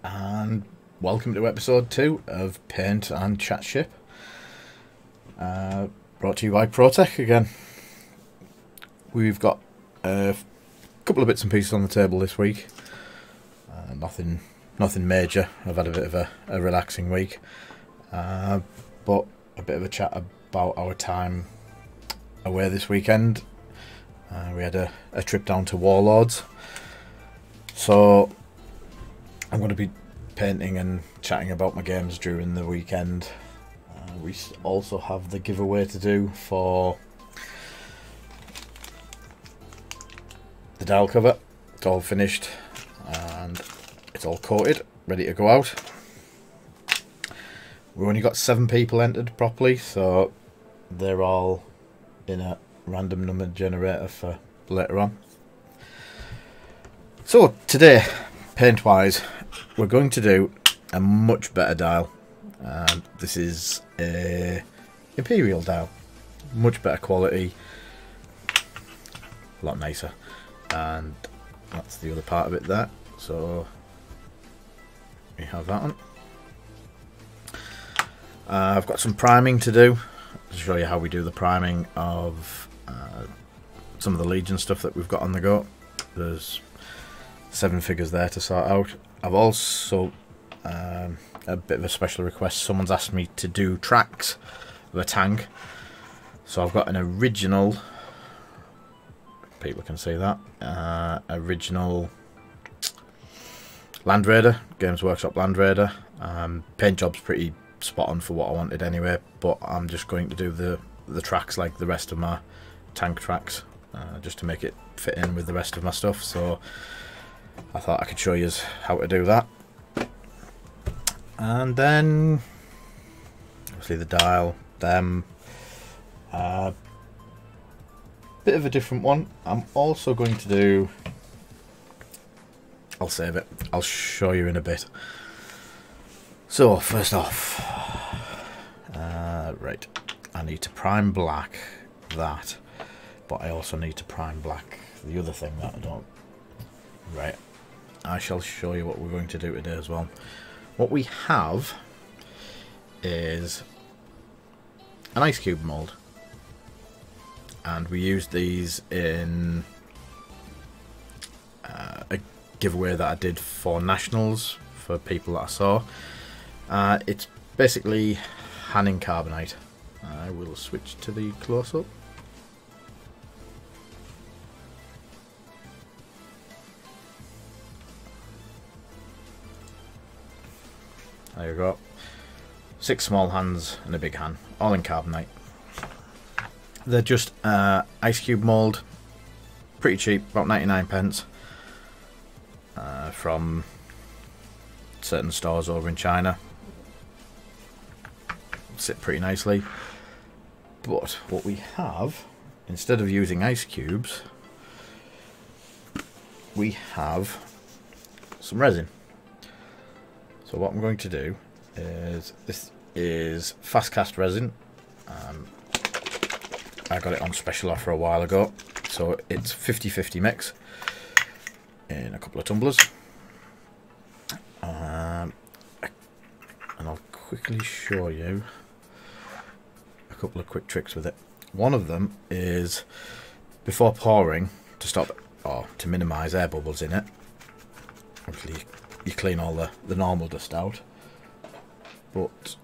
and welcome to episode 2 of Paint and Chat Ship. Brought to you by ProTech again. We've got a couple of bits and pieces on the table this week. Nothing major. I've had a bit of a relaxing week, but a bit of a chat about our time away this weekend. We had a trip down to Warlords, so I'm going to be painting and chatting about my games during the weekend. We also have the giveaway to do for the dial cover. It's all finished and it's all coated, ready to go out. We've only got 7 people entered properly, so they're all in a random number generator for later on. So today, paint wise, we're going to do a much better dial. This is a Imperial Dial, much better quality, a lot nicer, and that's the other part of it there. So we have that one. I've got some priming to do to show you how we do the priming of some of the Legion stuff that we've got on the go. There's 7 figures there to sort out. I've also a bit of a special request. Someone's asked me to do tracks of a tank, so I've got an original, people can see that, original Land Raider, Games Workshop Land Raider. Paint job's pretty spot on for what I wanted anyway, but I'm just going to do the tracks like the rest of my tank tracks, just to make it fit in with the rest of my stuff. So I thought I could show you how to do that. And then obviously the dial, them, bit of a different one. I'm also going to do, I'll save it, I'll show you in a bit. So first off, right, I need to prime black that, but I also need to prime black the other thing that I don't. Right, I shall show you what we're going to do today as well. What we have is an ice cube mould, and we used these in a giveaway that I did for Nationals for people that I saw. It's basically Hanning carbonite. I will switch to the close-up. There you go. 6 small hands and a big hand, all in carbonite. They're just ice cube mould, pretty cheap, about 99p, from certain stores over in China. Sit pretty nicely. But what we have, instead of using ice cubes, we have some resin. So what I'm going to do is, this is fast cast resin. I got it on special offer a while ago, so it's 50-50 mix in a couple of tumblers. And I'll quickly show you a couple of quick tricks with it. One of them is, before pouring, to stop or to minimise air bubbles in it, obviously you clean all the normal dust out, but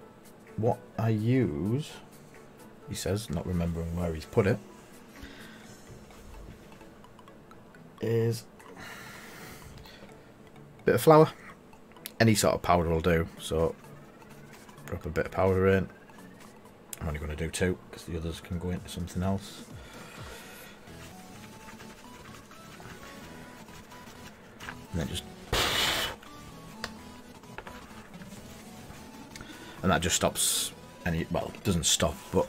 what I use, he says, not remembering where he's put it, is a bit of flour. Any sort of powder will do, so drop a bit of powder in. I'm only going to do 2 because the others can go into something else. And then just, and that just stops any, well, it doesn't stop, but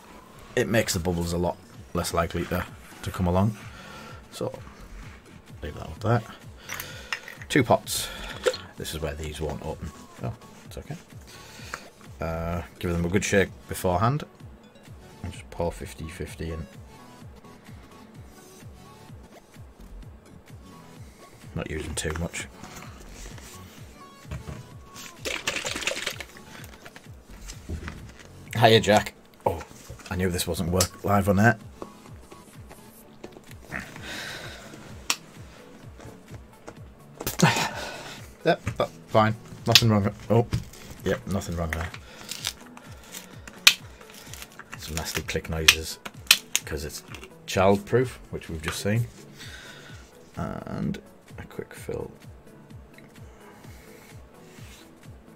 it makes the bubbles a lot less likely to come along. So leave that up there. 2 pots. This is where these won't open. Oh, it's okay. Give them a good shake beforehand. And just pour 50-50 in. Not using too much. Hiya, Jack. Oh, I knew this wasn't work live on air. Yep, that's fine. Nothing wrong. Oh, yep, nothing wrong there. Some nasty click noises because it's child-proof, which we've just seen. And a quick fill.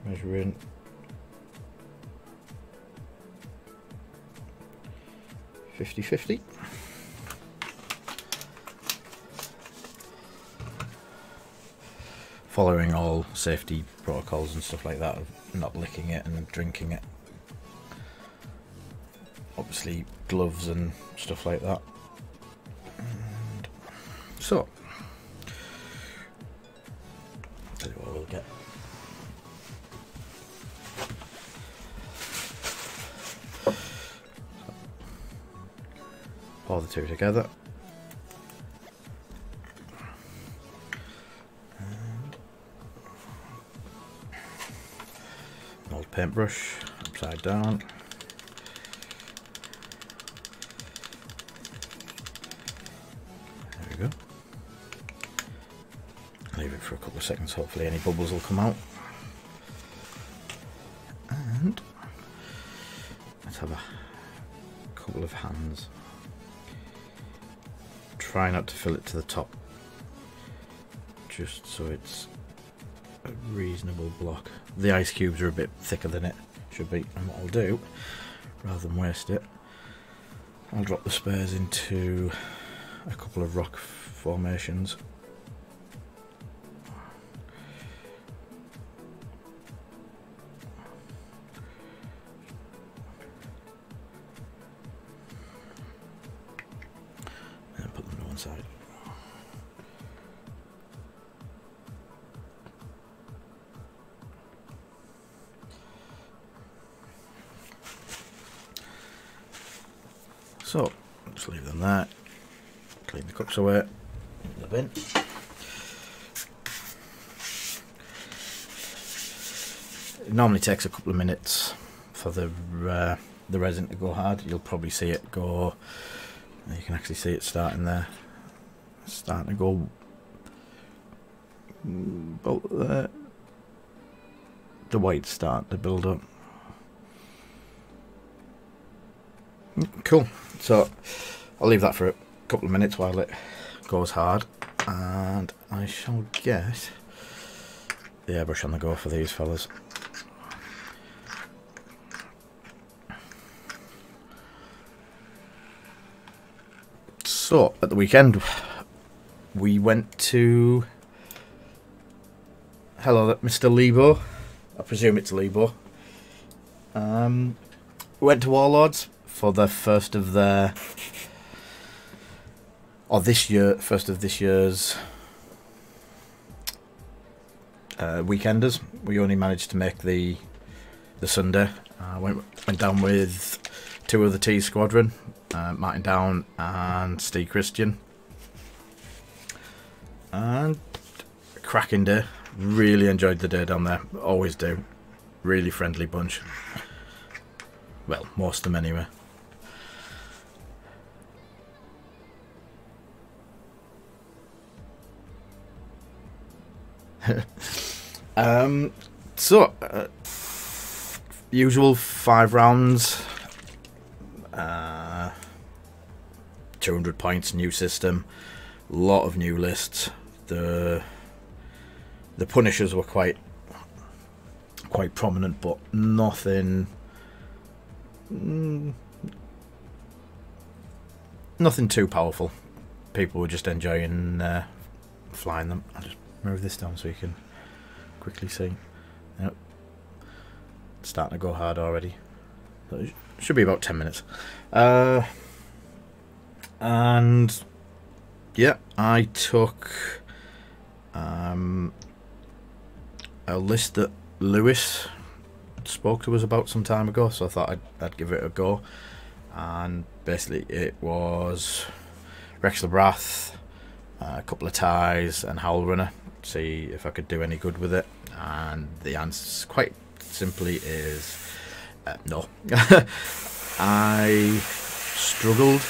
Measuring. .50-50. Following all safety protocols and stuff like that of not licking it and drinking it. Obviously gloves and stuff like that. And so, I'll tell you what we'll get. Pour the two together. And an old paintbrush, upside down. There we go. Leave it for a couple of seconds, hopefully any bubbles will come out. And let's have a couple of hands. Try not to fill it to the top, just so it's a reasonable block. The ice cubes are a bit thicker than it should be, and what I'll do, rather than waste it, I'll drop the spares into a couple of rock formations. Side. So, just leave them there, clean the cups away in the bin. It normally takes a couple of minutes for the resin to go hard. You'll probably see it go, you can actually see it starting there. Starting to go about there. The white's starting to build up. Cool. So I'll leave that for a couple of minutes while it goes hard, and I shall get the airbrush on the go for these fellas. So at the weekend we went to, hello Mr. Lebo, I presume it's Lebo. We went to Warlords for the first of their, or this year, first of this year's weekenders. We only managed to make the Sunday. Went down with two of the T Squadron, Martin Down and Steve Christian. And a cracking day. Really enjoyed the day down there. Always do. Really friendly bunch. Well, most of them anyway. Usual 5 rounds. 200 points, new system. Lot of new lists. The Punishers were quite prominent, but nothing too powerful. People were just enjoying flying them. I'll just move this down so you can quickly see. Yep. It's starting to go hard already. So it should be about 10 minutes. And yeah, I took a list that Lewis spoke to us about some time ago, so I thought I'd give it a go. And basically it was Rex Labrath, a couple of ties and Howl Runner, see if I could do any good with it. And the answer quite simply is No. I struggled.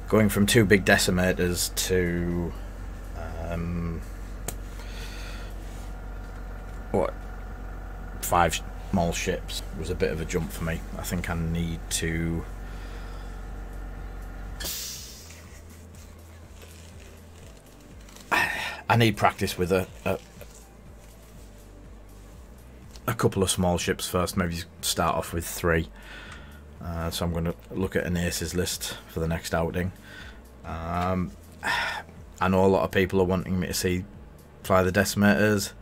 Going from 2 big decimators to what, 5 small ships was a bit of a jump for me. I think I need to practice with a couple of small ships first. Maybe start off with 3. So I'm going to look at an aces list for the next outing. I know a lot of people are wanting me to see fly the decimators.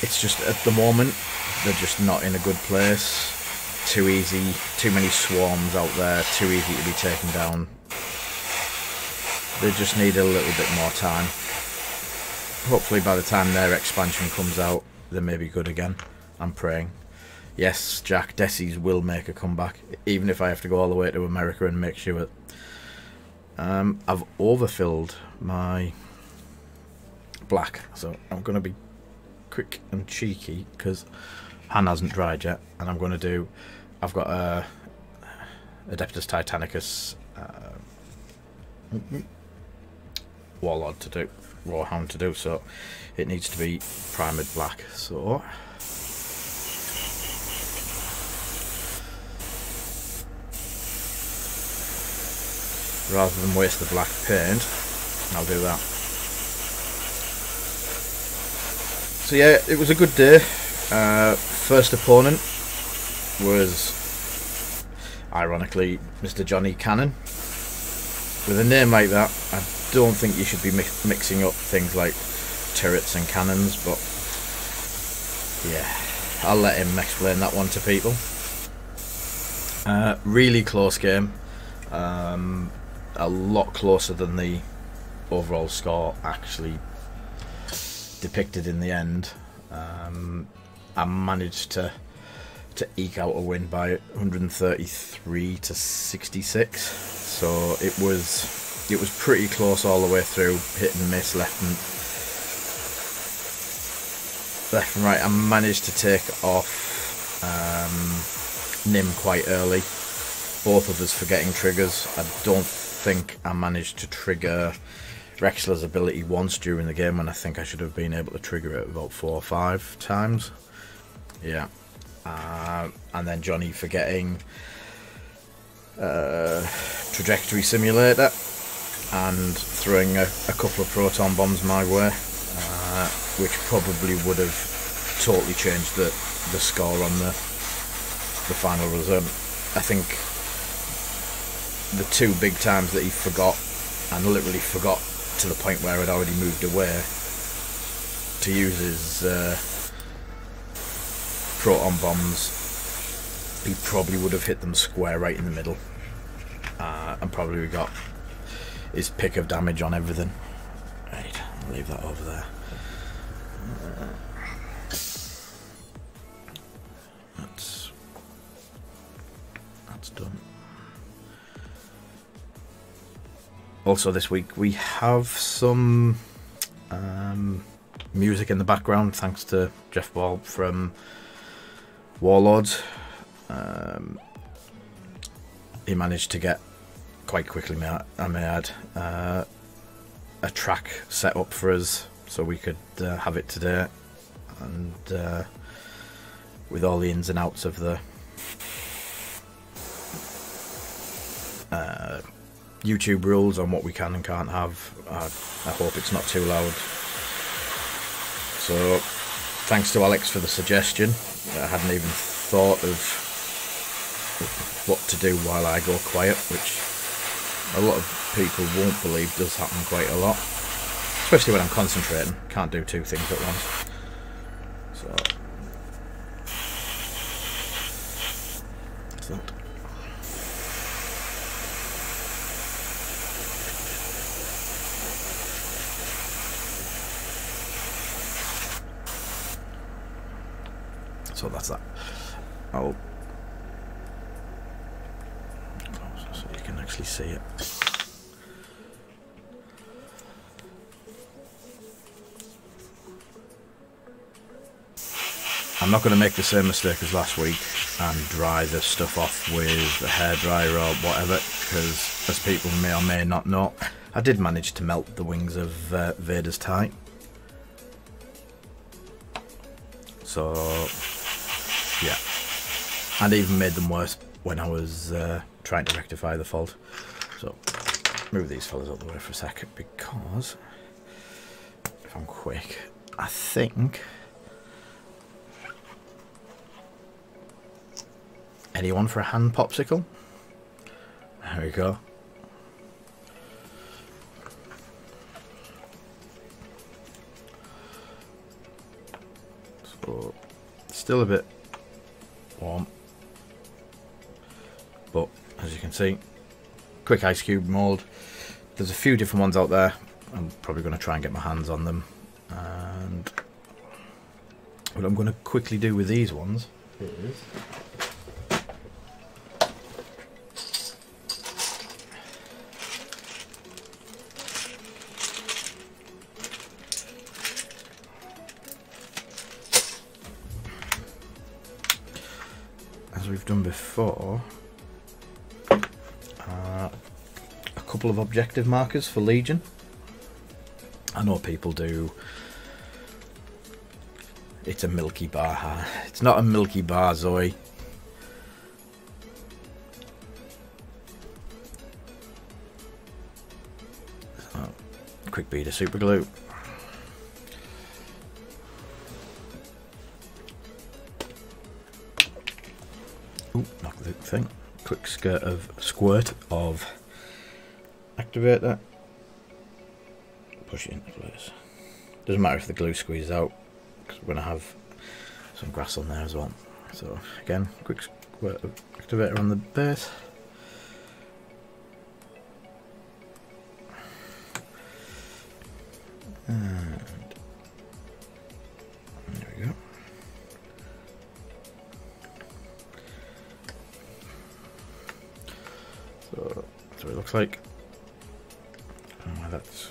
It's just at the moment they're just not in a good place. Too easy, too many swarms out there, too easy to be taken down. They just need a little bit more time. Hopefully by the time their expansion comes out, they may be good again. I'm praying. Yes, Jack, Decis will make a comeback, even if I have to go all the way to America and make sure. I've overfilled my black, so I'm going to be quick and cheeky because Han hasn't dried yet, and I'm going to do. I've got a Adeptus Titanicus Warlord to do, Warhound to do, so it needs to be primed black. So. Rather than waste the black paint, I'll do that. So yeah, it was a good day. First opponent was, ironically, Mr. Johnny Cannon. With a name like that, I don't think you should be mixing up things like turrets and cannons, but yeah, I'll let him explain that one to people. Really close game. A lot closer than the overall score actually depicted in the end. I managed to eke out a win by 133 to 66, so it was pretty close all the way through, hit and miss left and right. I managed to take off Nim quite early, both of us forgetting triggers. I don't think I managed to trigger Rexler's ability once during the game, and I think I should have been able to trigger it about 4 or 5 times. Yeah. And then Johnny forgetting Trajectory Simulator and throwing a couple of proton bombs my way, which probably would have totally changed the score on the final result. I think the 2 big times that he forgot, and literally forgot to the point where I'd already moved away to use his proton bombs, he probably would have hit them square right in the middle, and probably got his pick of damage on everything. Right, I'll leave that over there. That's done. Also this week we have some music in the background thanks to Geoff Ball from Warlords. He managed to get quite quickly, I may add, a track set up for us so we could have it today, and with all the ins and outs of the YouTube rules on what we can and can't have. I hope it's not too loud. So thanks to Alex for the suggestion. I hadn't even thought of what to do while I go quiet, which a lot of people won't believe does happen quite a lot, especially when I'm concentrating. Can't do 2 things at once. So that's that. So that's that. I'll so you can actually see it. I'm not going to make the same mistake as last week and dry the stuff off with a hairdryer or whatever, because as people may or may not know, I did manage to melt the wings of Vader's tie. So yeah, and even made them worse when I was trying to rectify the fault. So move these fellas out of the way for a second, because if I'm quick, I think anyone for a hand popsicle? There we go. So still a bit warm, but as you can see, quick ice cube mould. There's a few different ones out there. I'm probably going to try and get my hands on them, and what I'm going to quickly do with these ones is we've done before, a couple of objective markers for Legion. I know people do. It's a Milky Bar. It's not a Milky Bar, Zoe. So, quick bead of super glue. Knock the thing. Quick squirt of activator. Push it into place. Doesn't matter if the glue squeezes out, because we're going to have some grass on there as well. So again, quick squirt of activator on the base. And there we go. So that's what it looks like. Oh, that's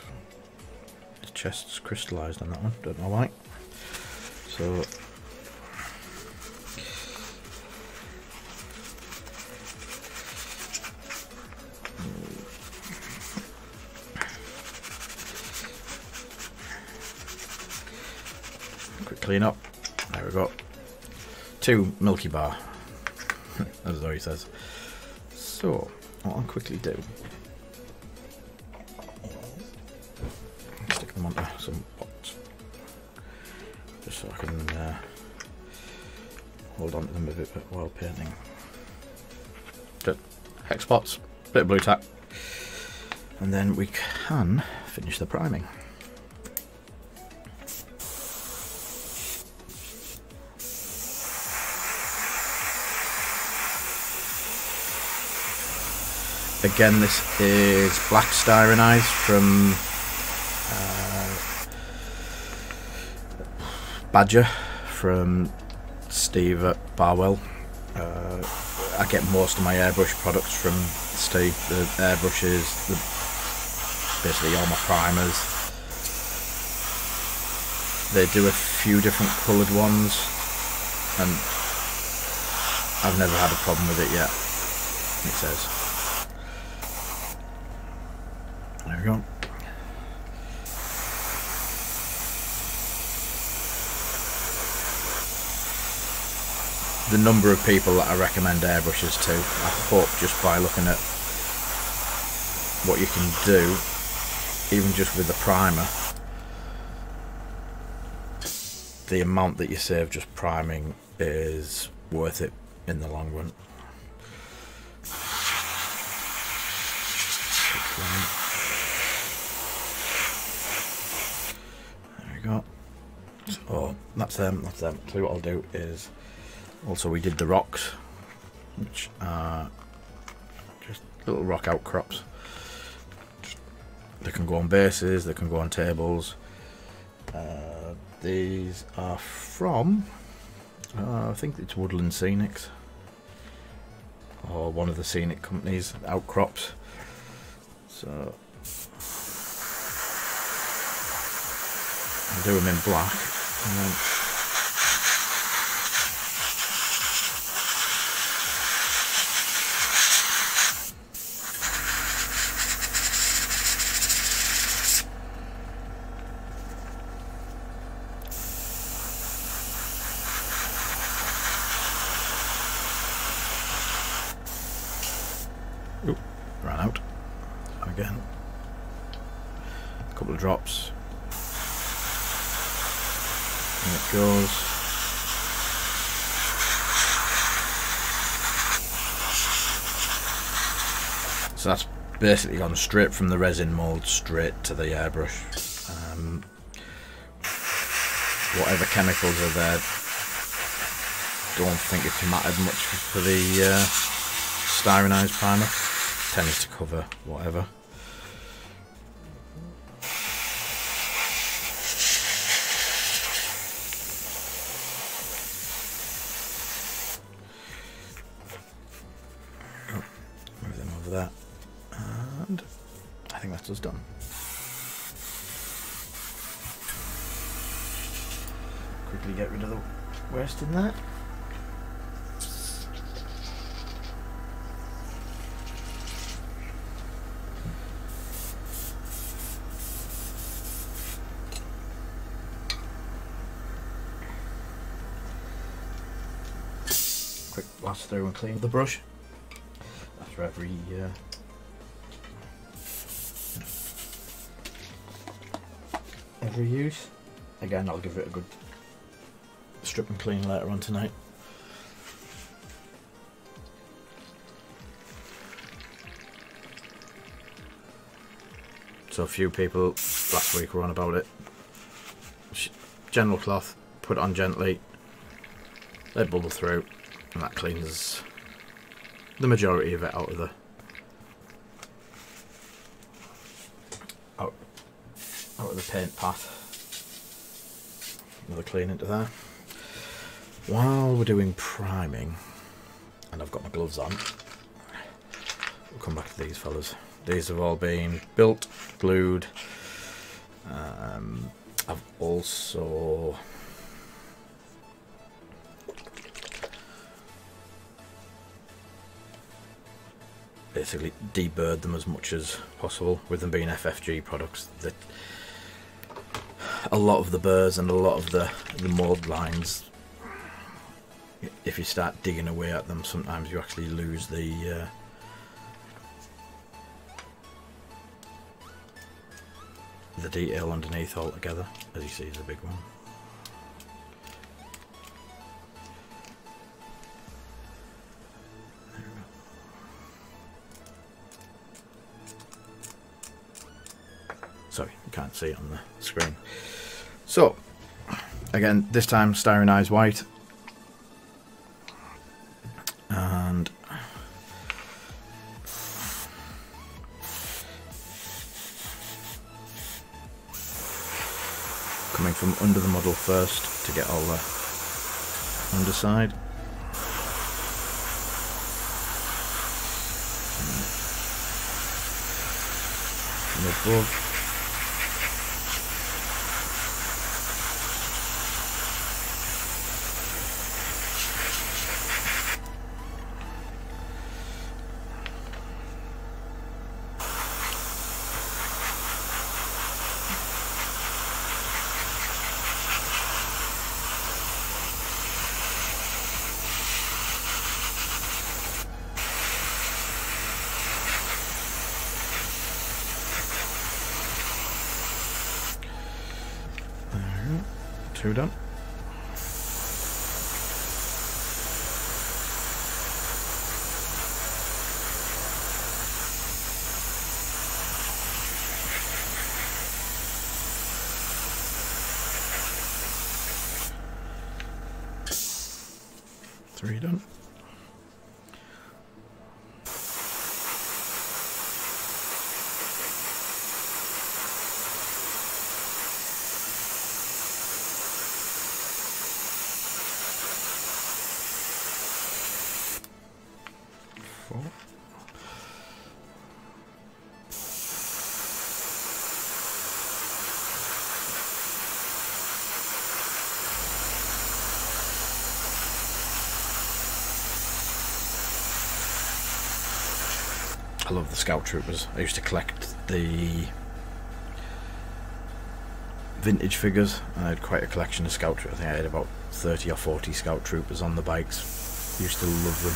the chest's crystallised on that one. Don't know why. So quick clean up. There we go. 2 Milky Bar, as Zoe says. So what I'll quickly do, stick them onto some pots, just so I can hold on to them a bit while painting. Just hex pots, bit of blue tack, and then we can finish the priming. Again, this is black styronized from Badger, from Steve at Barwell. I get most of my airbrush products from Steve. The airbrushes, basically all my primers. They do a few different coloured ones, and I've never had a problem with it yet. It says. There we go. The number of people that I recommend airbrushes to, I hope just by looking at what you can do, even just with the primer, the amount that you save just priming is worth it in the long run. Got. So that's them, that's them. So what I'll do is, also we did the rocks, which are just little rock outcrops. They can go on bases, they can go on tables. These are from, I think it's Woodland Scenics, or one of the scenic companies, Outcrops. So I'll do them in black, and then ran out again. A couple of drops, and it goes. So that's basically gone straight from the resin mould straight to the airbrush. Whatever chemicals are there, don't think it's mattered much for the styronised primer. Tends to cover whatever. Move them over there, and I think that's us done. Quickly get rid of the waste in there. Quick blast through and clean the brush after every use. Again, I'll give it a good strip and clean later on tonight. So a few people last week were on about it. General cloth, put it on gently, let it bubble through, and that cleans the majority of it out of the paint path. Another clean into there. While we're doing priming, and I've got my gloves on, we'll come back to these fellas. These have all been built, glued. I've also basically deburred them as much as possible, with them being FFG products. That a lot of the burrs and a lot of the mould lines, if you start digging away at them, sometimes you actually lose the detail underneath altogether. As you see, is a big one. Sorry, you can't see it on the screen. So, again, this time styronised white, and coming from under the model first to get all the underside. And above. Two done. Three done. I love the Scout Troopers. I used to collect the vintage figures. I had quite a collection of Scout Troopers. I think I had about 30 or 40 Scout Troopers on the bikes. Used to love them.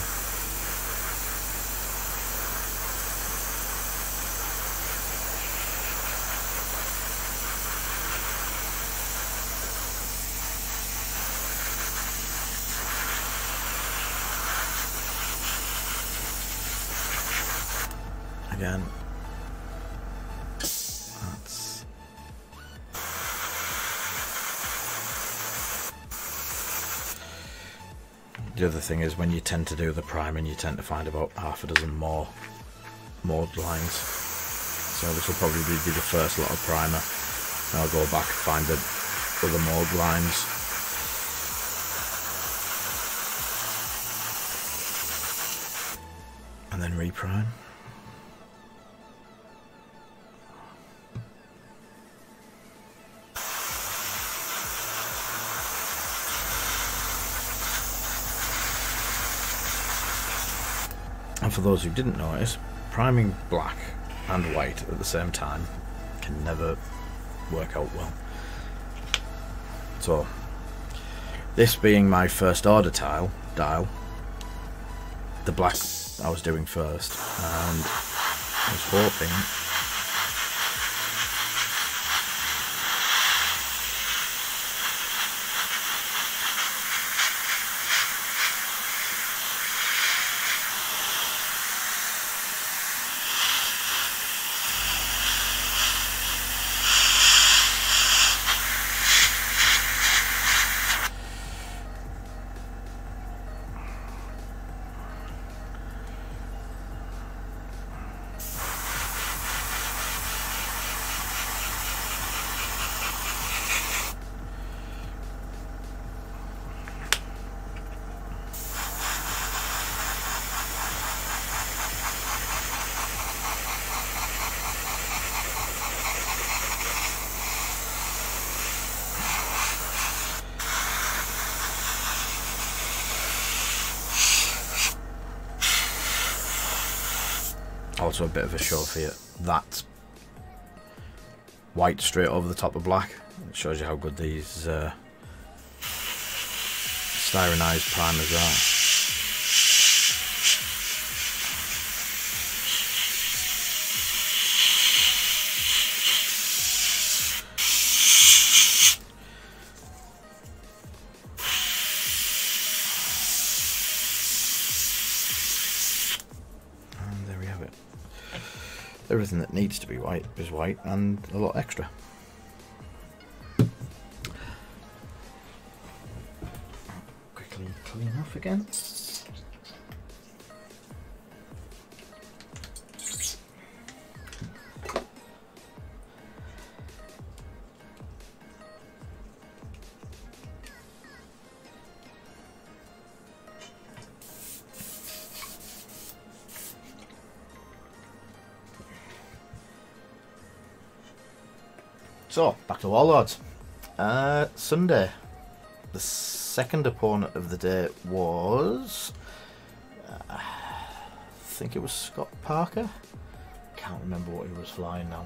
Again, that's the other thing is when you tend to do the priming, you tend to find about half a dozen more mold lines. So this will probably be the first lot of primer. And I'll go back and find the other mold lines. And then reprime. And for those who didn't notice, priming black and white at the same time can never work out well. So, this being my first order dial, the black I was doing first, and I was hoping also a bit of a show for you. That's white straight over the top of black. It shows you how good these styronized primers are. Everything that needs to be white is white, and a lot extra. Quickly clean off again. So, back to Warlords. Sunday. The second opponent of the day was... I think it was Scott Parker. Can't remember what he was flying now.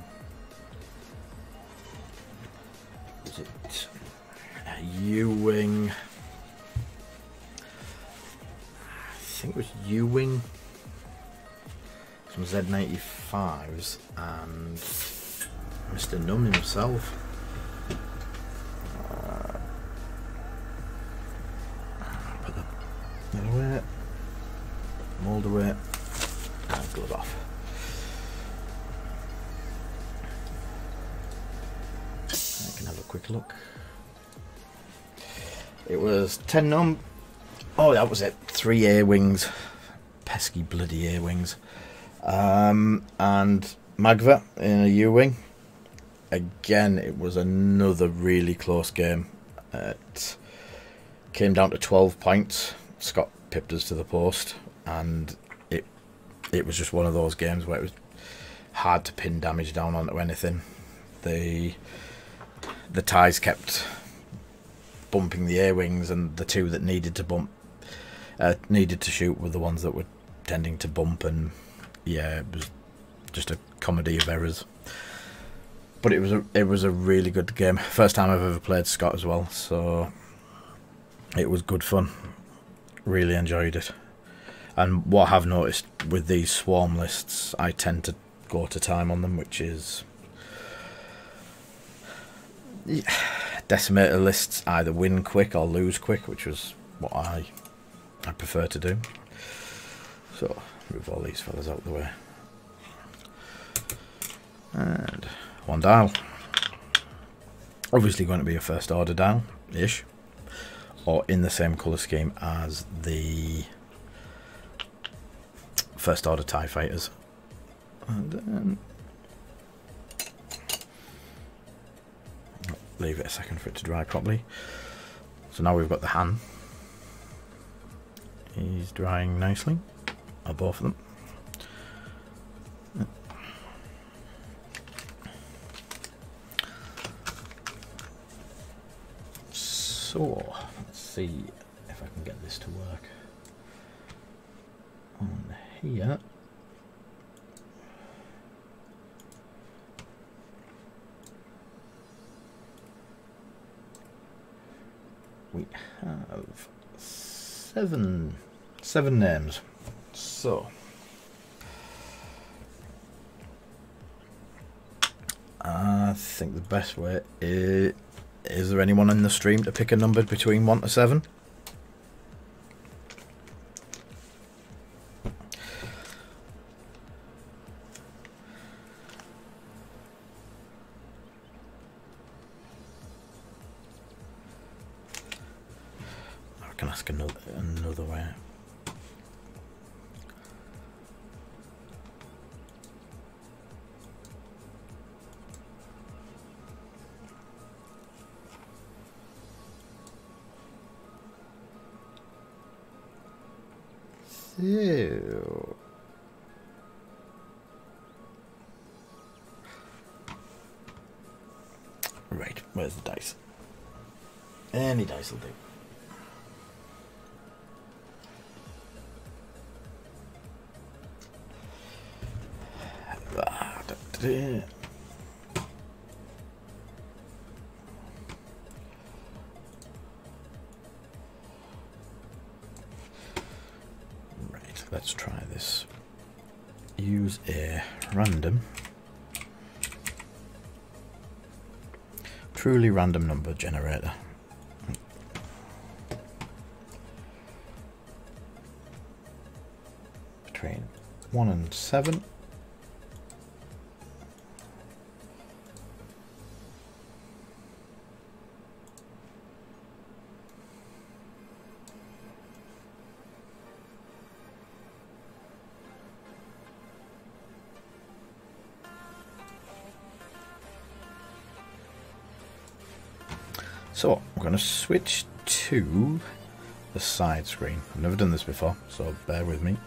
Was it a U-Wing? I think it was U-Wing. Some Z95s and Mr. Numb himself. Put that away, mould away, and glove off. I can have a quick look. It was 10 Numb. Oh, that was it. 3 A-Wings. Pesky bloody A-Wings. And Magva in a U-Wing. Again, it was another really close game. It came down to 12 points. Scott pipped us to the post, and it was just one of those games where it was hard to pin damage down onto anything. The ties kept bumping the A-Wings, and the 2 that needed to bump, needed to shoot were the ones that were tending to bump and yeah, it was just a comedy of errors. But it was a really good game. First time I've ever played Scott as well, so it was good fun. Really enjoyed it. And what I have noticed with these swarm lists, I tend to go to time on them, which is... decimator lists either win quick or lose quick, which was what I prefer to do. So, move all these fellas out of the way. And one dial. Obviously going to be a first order dial-ish. Or in the same colour scheme as the first order TIE fighters. And then leave it a second for it to dry properly. So now we've got the Han. He's drying nicely. Or both of them. So let's see if I can get this to work on here. We have seven names. So I think the best way is there anyone in the stream to pick a number between 1 to 7? I can ask another way. So, right, where's the dice? Any dice will do. Let's try this. Use a random, truly random number generator. Between 1 and 7. So I'm going to switch to the side screen. I've never done this before, so bear with me.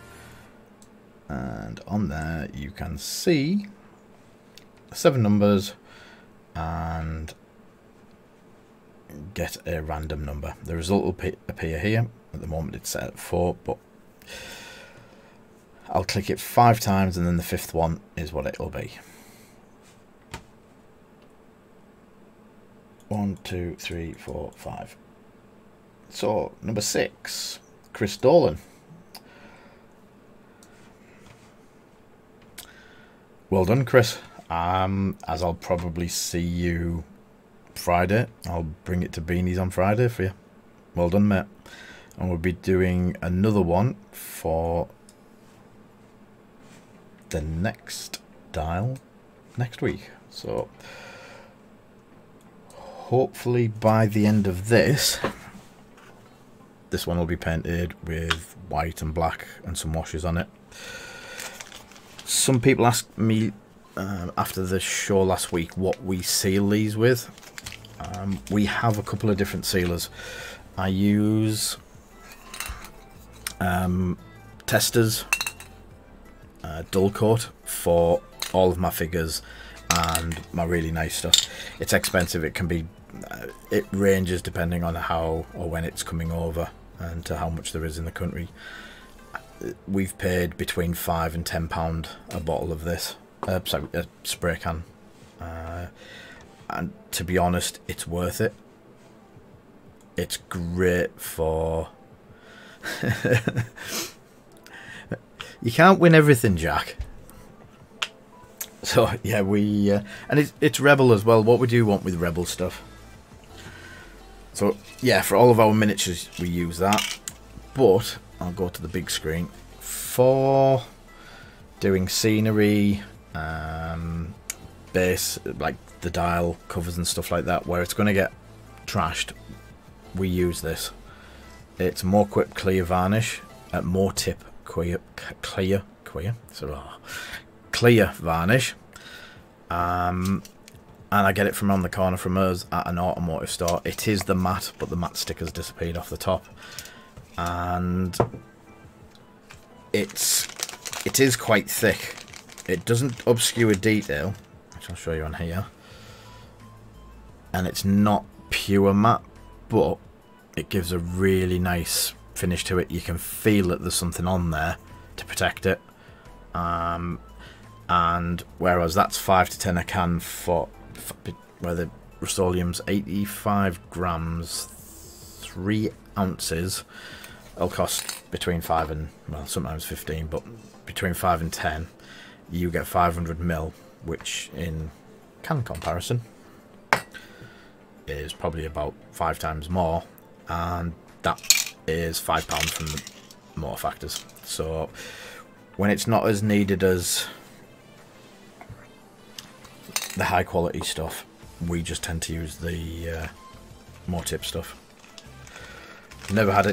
And on there you can see 7 numbers and get a random number. The result will appear here. At the moment it's set at 4, but I'll click it 5 times and then the 5th one is what it will be. 1, 2, 3, 4, 5. So number 6, Chris Dolan. Well done, Chris. As I'll probably see you Friday, I'll bring it to Beanies on Friday for you. Well done, mate. And we'll be doing another one for the next dial next week. So hopefully by the end of this one will be painted with white and black and some washes on it. Some people asked me after the show last week what we seal these with. We have a couple of different sealers. I use Testers dull coat for all of my figures and my really nice stuff. It's expensive. It can be it ranges depending on how or when it's coming over and to how much there is in the country. we've paid between £5 and £10 a bottle of this, sorry, a spray can, and to be honest, it's worth it. It's great for you can't win everything, Jack. So yeah, we and it's Rebel as well. What would you want with Rebel stuff? So yeah, for all of our miniatures we use that, but I'll go to the big screen for doing scenery, base, like the dial covers and stuff like that, where it's going to get trashed. We use this. It's more quip clear varnish, more tip clear varnish, and I get it from around the corner from us at an automotive store. It is the matte, but the matte sticker's disappeared off the top, and it is quite thick. It doesn't obscure detail, which I'll show you on here, and it's not pure matte, but it gives a really nice finish to it. You can feel that there's something on there to protect it, and whereas that's 5 to 10 a can for where the Rust-Oleum's 85 grams, 3 ounces, it'll cost between 5 and, well, sometimes 15, but between 5 and 10, you get 500ml, which in can comparison is probably about 5 times more, and that is £5 from the motor factors. So when it's not as needed as the high quality stuff, we just tend to use the more tip stuff. Never had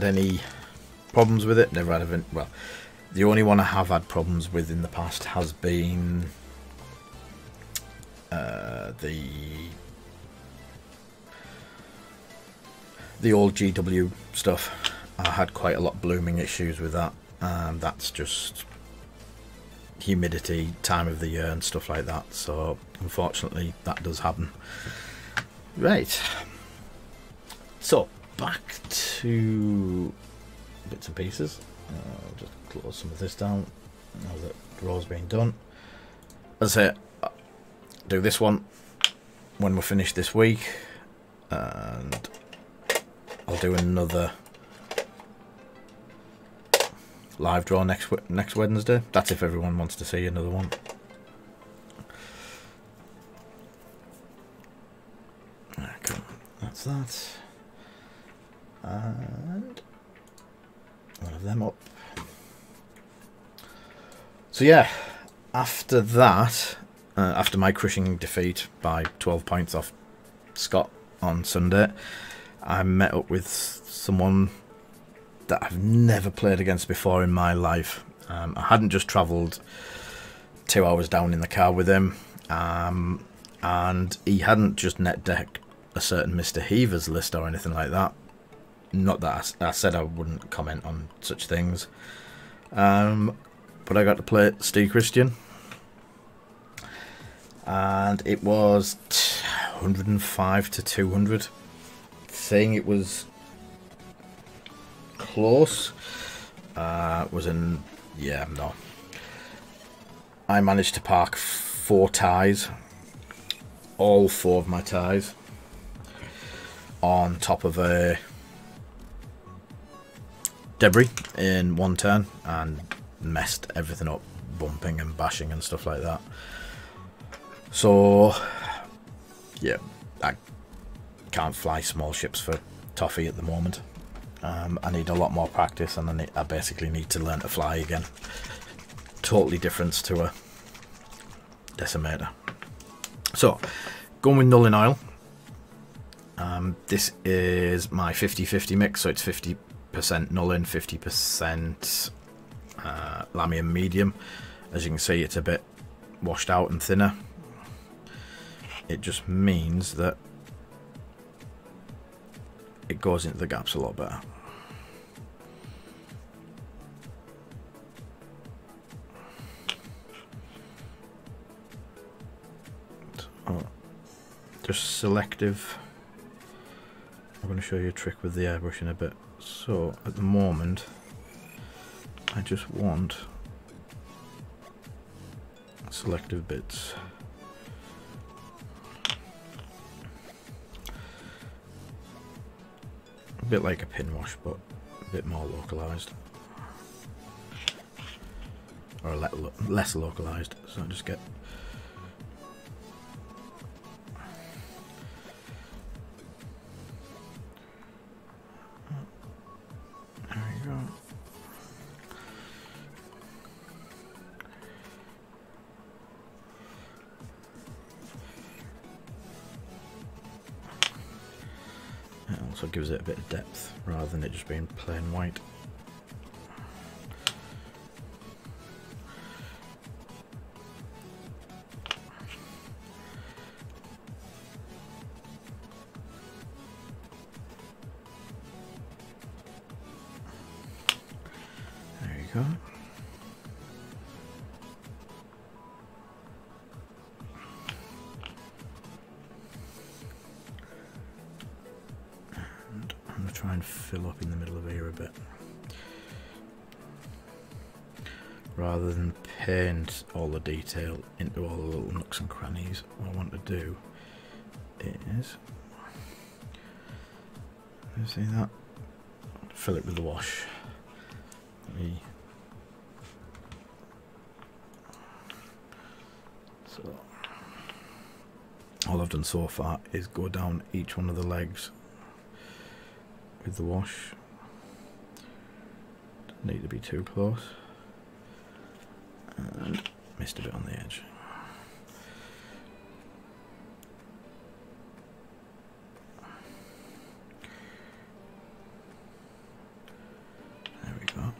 any problems with it. Never had any, well, the only one I have had problems with in the past has been the old GW stuff. I had quite a lot of blooming issues with that, and that's just humidity, time of the year and stuff like that, so unfortunately that does happen. Right, so back to bits and pieces. I'll just close some of this down now that the roll's been done. As I say, do this one when we're finished this week, and I'll do another live draw next Wednesday. That's if everyone wants to see another one. Okay, that's that. And one of them up. So yeah, after that, after my crushing defeat by 12 points off Scott on Sunday, I met up with someone that I've never played against before in my life. I hadn't just travelled 2 hours down in the car with him, and he hadn't just net decked a certain Mr. Heaver's list or anything like that. Not that I said I wouldn't comment on such things, but I got to play Steve Christian, and it was 105 to 200. Saying it was close was in, yeah, no. I managed to park 4 ties, all 4 of my ties, on top of a debris in one turn, and messed everything up, bumping and bashing and stuff like that. So yeah, I can't fly small ships for toffee at the moment. I need a lot more practice, and I basically need to learn to fly again. Totally different to a decimator. So, going with null and oil. This is my 50-50 mix, so it's 50% null in, 50% Lamium medium. As you can see, it's a bit washed out and thinner. It just means that it goes into the gaps a lot better. So, just selective. I've going to show you a trick with the airbrush in a bit. So at the moment I just want selective bits. A bit like a pin wash, but a bit more localized, or less localized. So I just get there you go. It also gives it a bit of depth rather than it just being plain white. There you go. I'm going to try and fill up in the middle of here a bit. Rather than paint all the detail into all the little nooks and crannies, what I want to do is, you see that? Fill it with the wash. So all I've done so far is go down each one of the legs with the wash. Doesn't need to be too close. And missed a bit on the edge. There we go.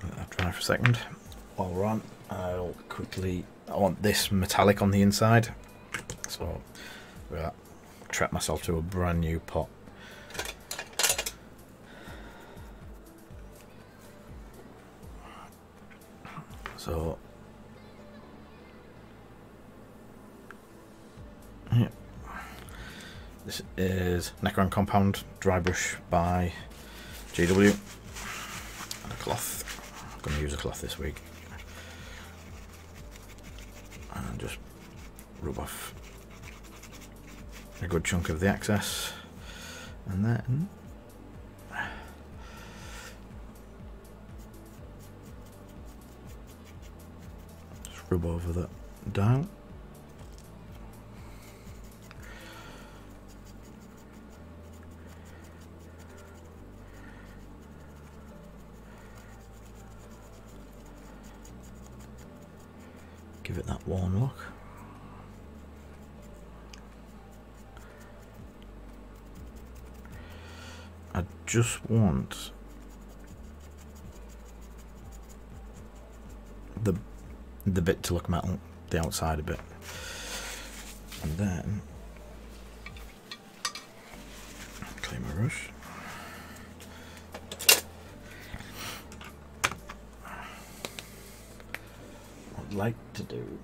Let that dry for a second. While we're on, I'll quickly, I want this metallic on the inside, so I'll trap myself to a brand new pot. So yeah, this is Necron Compound Dry Brush by GW, and a cloth. I'm going to use a cloth this week and just rub off a good chunk of the excess, and then just rub over the dial. Give it that warm look. I just want the bit to look metal, the outside a bit, and then clean my brush. What I'd like to do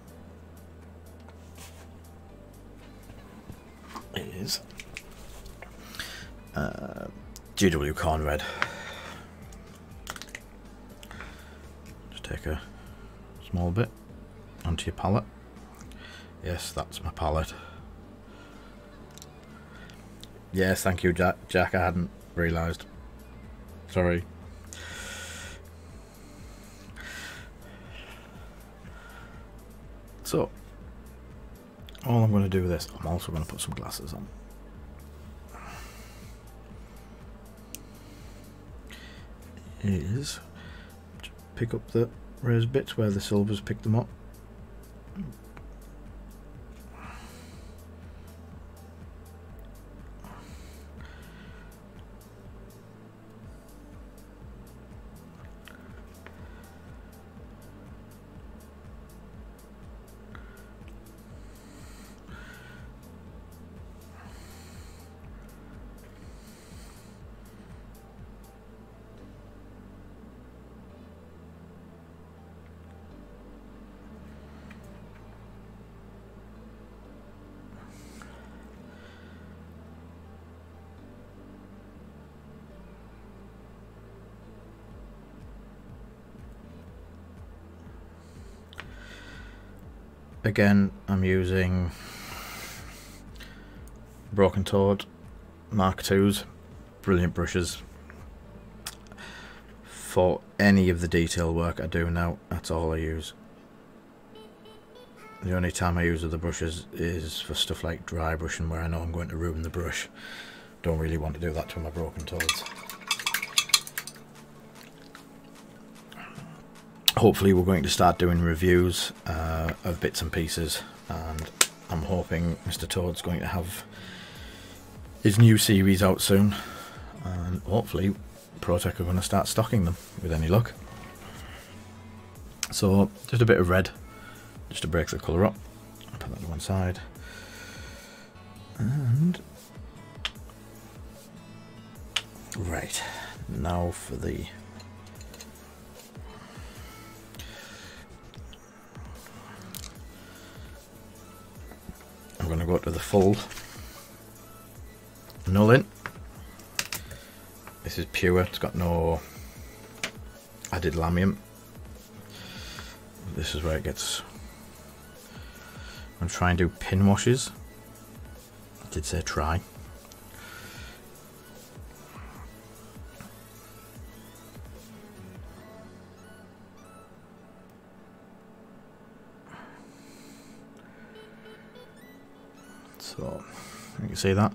is GW Corn Red. Just take a small bit onto your palette. Yes, that's my palette. Yes, thank you, Jack. I hadn't realised. Sorry. So, all I'm going to do with this, I'm also going to put some glasses on, is pick up the raised bits where the silvers pick them up. Again, I'm using Broken Toad Mark IIs, brilliant brushes. For any of the detail work I do now, that's all I use. The only time I use other brushes is for stuff like dry brushing, where I know I'm going to ruin the brush. Don't really want to do that to my Broken Toads. Hopefully we're going to start doing reviews of bits and pieces, and I'm hoping Mr. Toad's going to have his new series out soon, and hopefully ProTech are going to start stocking them with any luck. So just a bit of red just to break the colour up. I'll put that to one side, and right, now for the I'm going to go to the full null in. This is pure, it's got no added lamium. This is where it gets. I'm trying to do pin washes. I did say try. So you can see that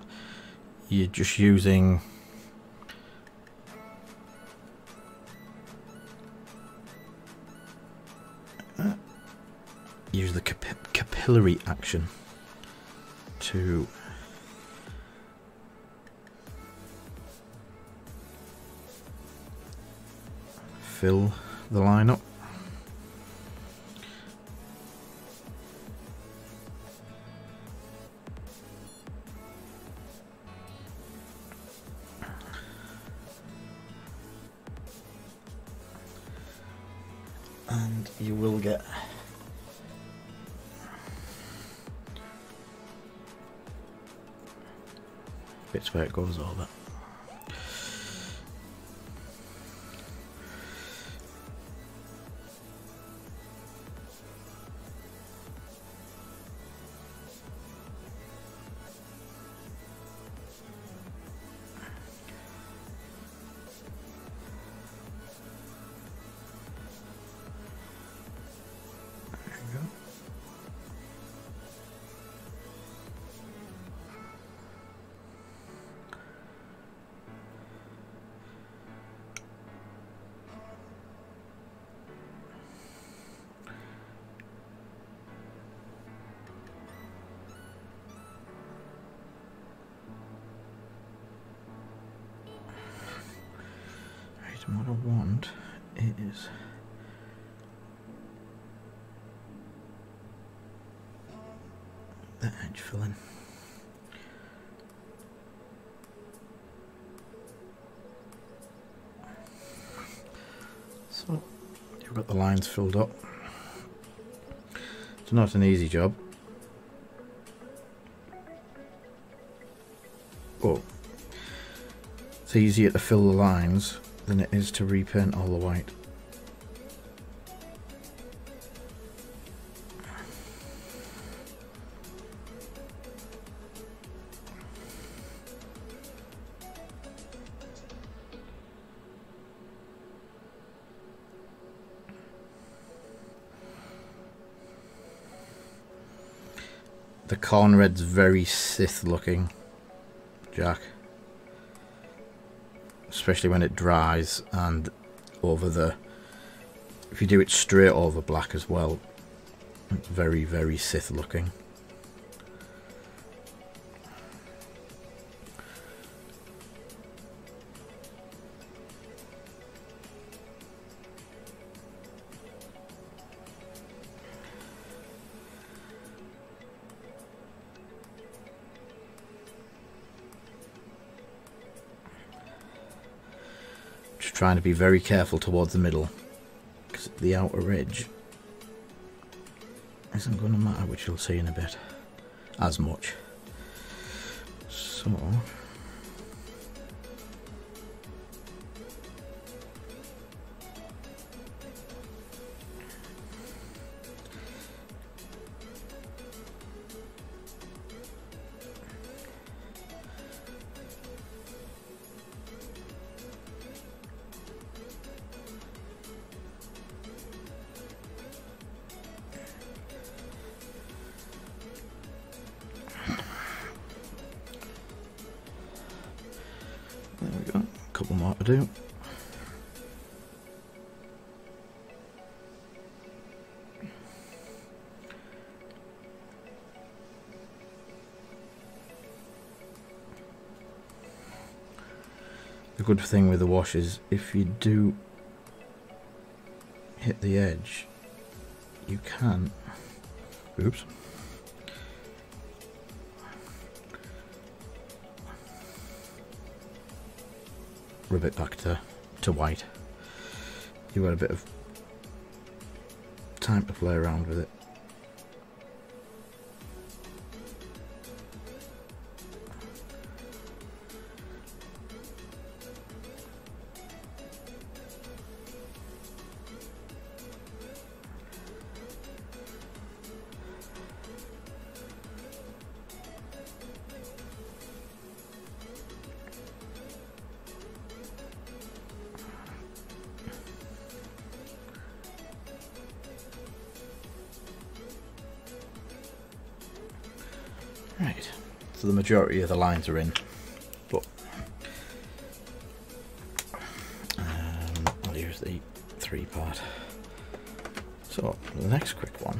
you're just using use the capillary action to fill the line up. And you will get bits where it goes over. And what I want is the edge filling. So you've got the lines filled up. It's not an easy job. Oh, it's easier to fill the lines than it is to repaint all the white. The corn red's very Sith looking, Jack. Especially when it dries and over the... If you do it straight over black as well, it's very, very Sith looking. Just trying to be very careful towards the middle, because the outer edge isn't going to matter, which you'll see in a bit, as much. So there we go, a couple more to do. The good thing with the wash is if you do hit the edge, you can, oops, rub it back to white. You've got a bit of time to play around with it. Right, so the majority of the lines are in, but I'll use the 3-part. So the next quick one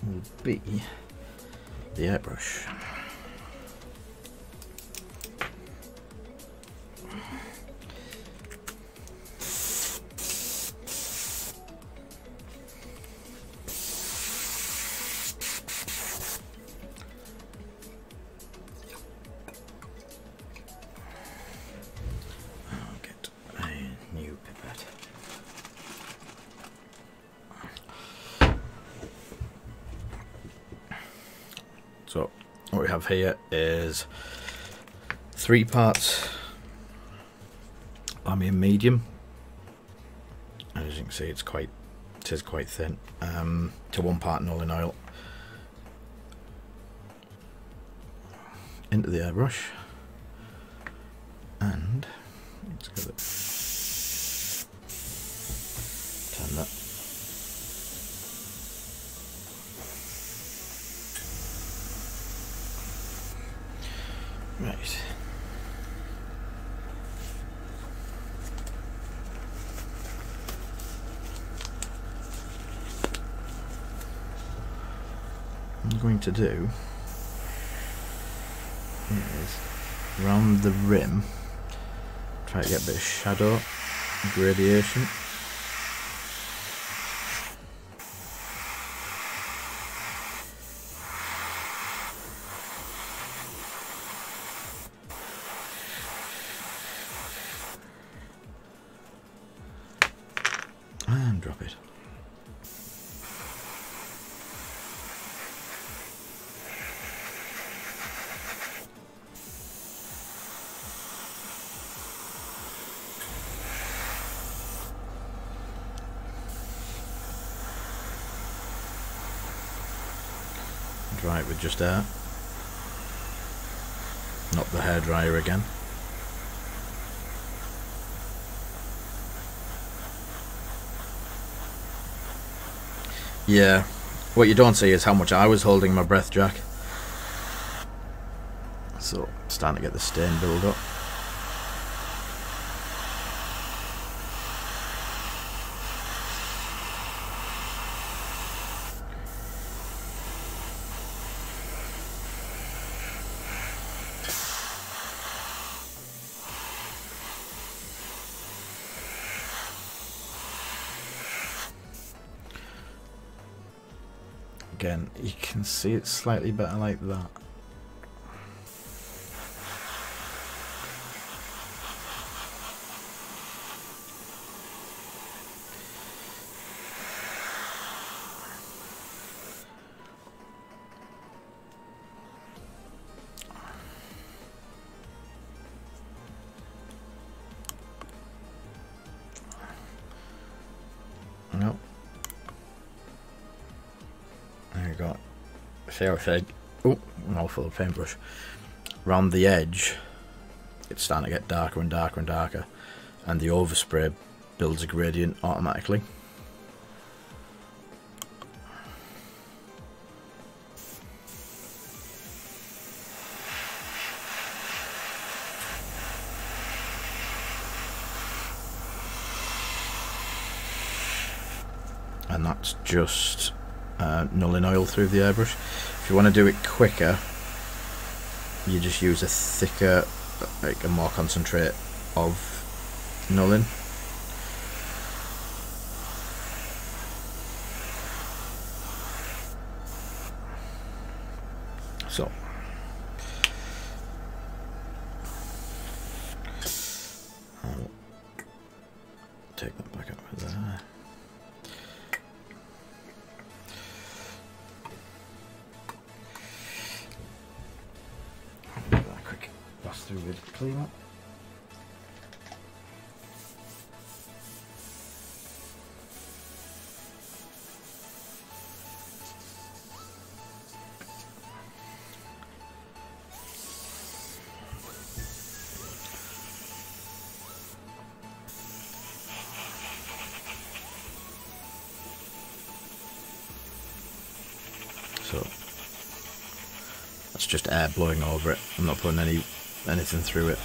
will be the airbrush. So what we have here is 3 parts Lamy medium. As you can see, it is quite thin. To 1 part Nulling oil into the airbrush, and let's give it, turn that. Right. What I'm going to do is around the rim try to get a bit of shadow, gradation. And drop it. Dry it with just air, not the hairdryer again. Yeah, what you don't see is how much I was holding my breath, Jack. So, starting to get the stain build up. Again, you can see it's slightly better like that. Nope. There you go. See how I said, oh, no, full of paintbrush. Round the edge, it's starting to get darker and darker and darker, and the overspray builds a gradient automatically. And that's just nulling oil through the airbrush. If you want to do it quicker, you just use a thicker, like a more concentrate of nulling. So I'll take that back up with there. Through with cleaner. So that's just air blowing over it. I'm not putting anything through it.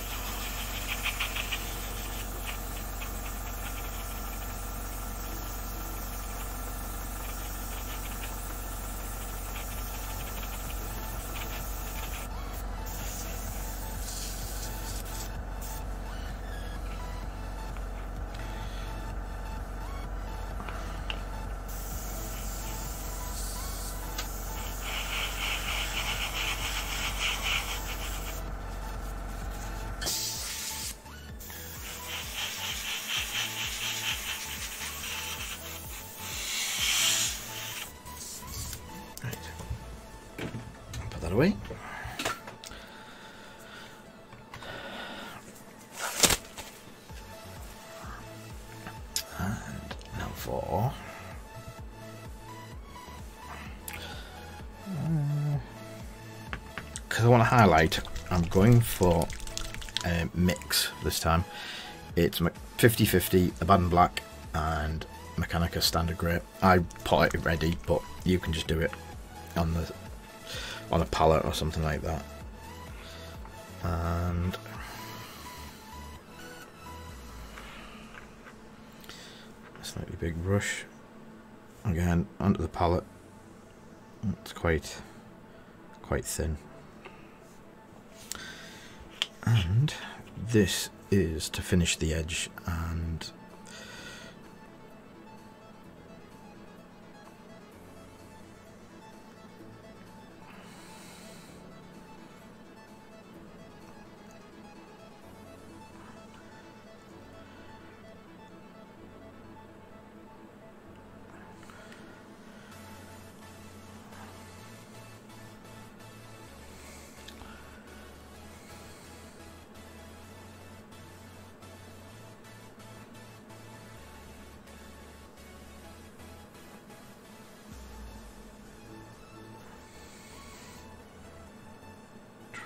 Away. And now for because I want to highlight, I'm going for a mix this time. It's 50/50 Abaddon Black and Mechanica Standard Grey. I pot it ready, but you can just do it on a palette or something like that. And a slightly big brush again onto the palette. It's quite thin, and this is to finish the edge. And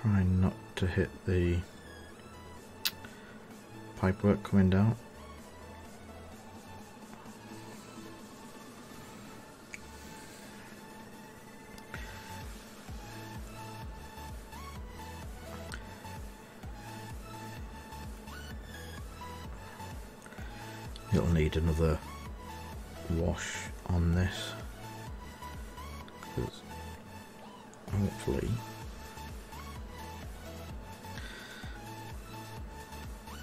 try not to hit the pipework coming down. it'll need another wash on this, because hopefully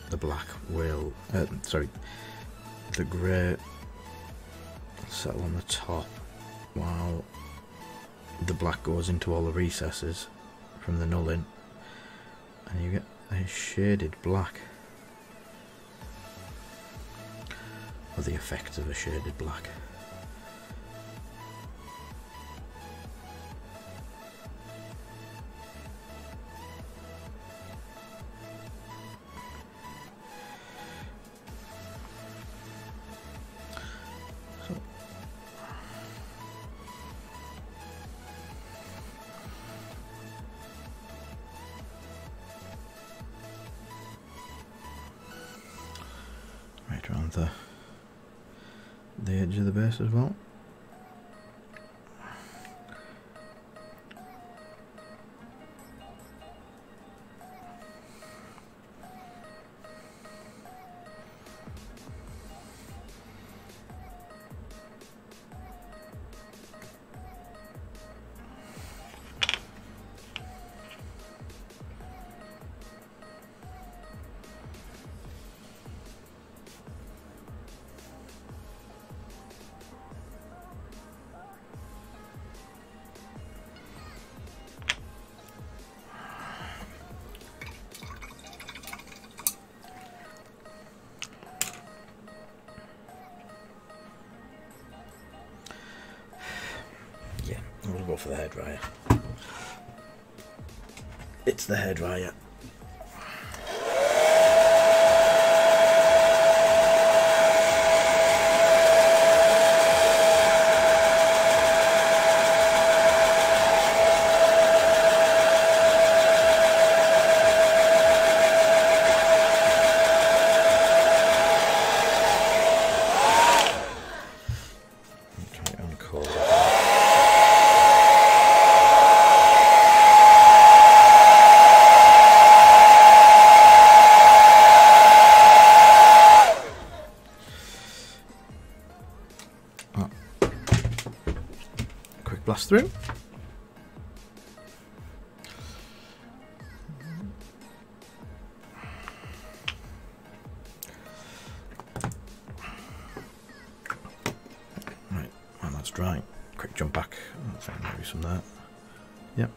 the black will, sorry, the grey will settle on the top while the black goes into all the recesses from the nulling, and you get a shaded black, or the effect of a shaded black. Right around the edge of the base as well. We'll go for the hairdryer. It's the hairdryer. Blast through. Right, well that's dry. Quick jump back. I think maybe some there. Yep.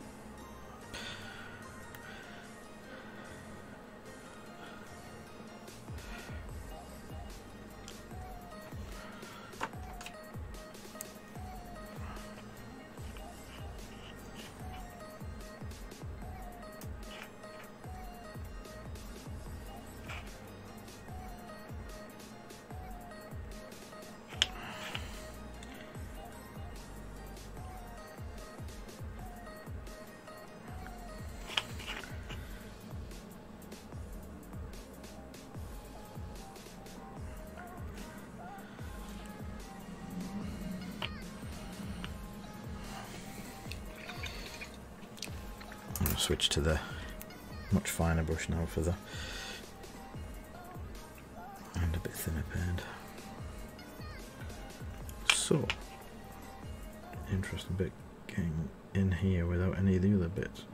Switch to the much finer brush now for the, and a bit thinner paint. So interesting bit getting in here without any of the other bits.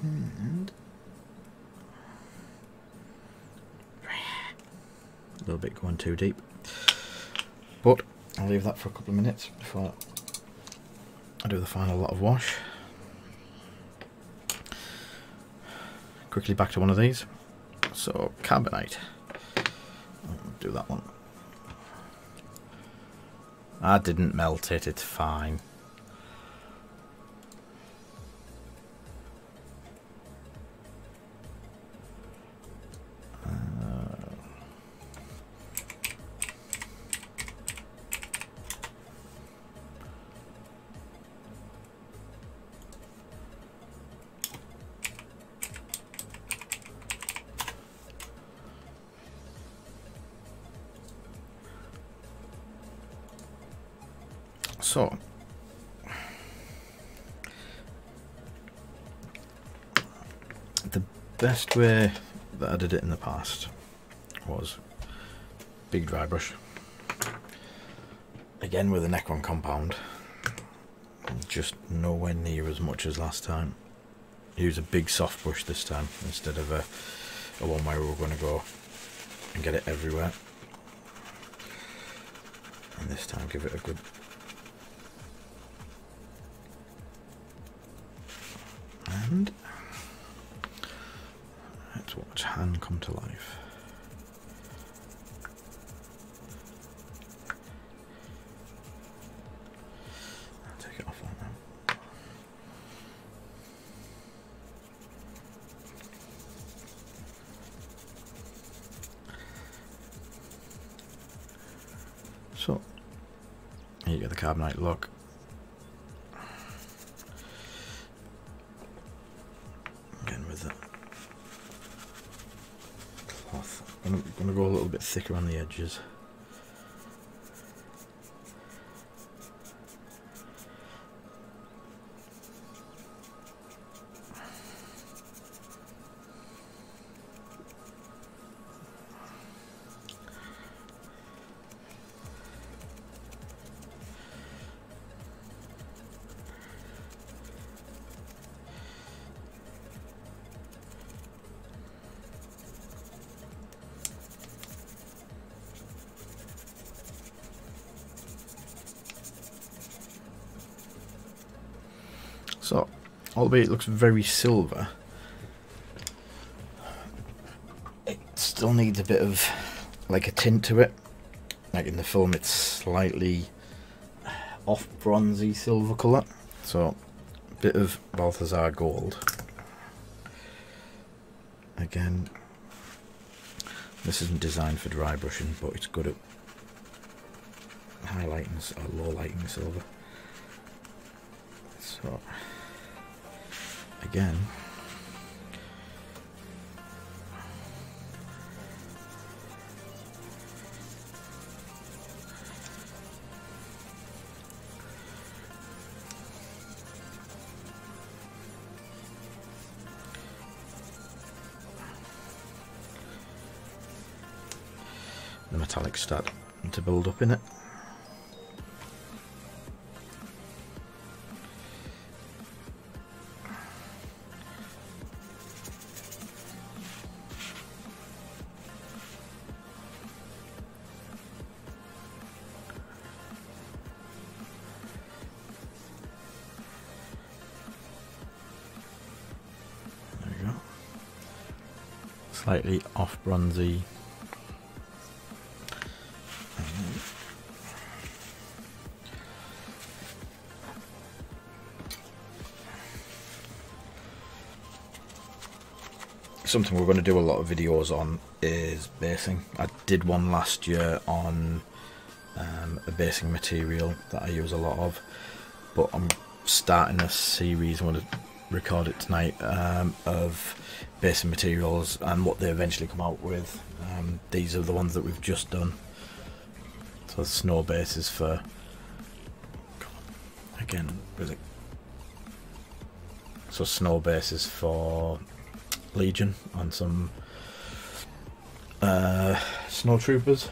And a little bit going too deep, but I'll leave that for a couple of minutes before I do the final lot of wash. Quickly back to one of these. So carbonite, I'll do that one. I didn't melt it, it's fine. So the best way that I did it in the past was big dry brush, again with a Necron compound, just nowhere near as much as last time. Use a big soft brush this time instead of a one where we're going to go and get it everywhere. And this time give it a good and let's watch hand come to life. I'll take it off on now. So here you get the carbonite look. Again with the cloth. I'm going to go a little bit thicker on the edges. So, albeit it looks very silver, it still needs a bit of like a tint to it. Like in the film it's slightly off bronzy silver colour, so a bit of Balthazar gold. Again, this isn't designed for dry brushing, but it's good at highlighting or low lighting silver. So again, the metallics start to build up in it. Slightly off bronzy. Something we're going to do a lot of videos on is basing. I did one last year on a basing material that I use a lot of, but I'm starting a series, I'm going to record it tonight, of basing materials and what they eventually come out with. These are the ones that we've just done. So snow bases for, again, so snow bases for Legion and some snow troopers,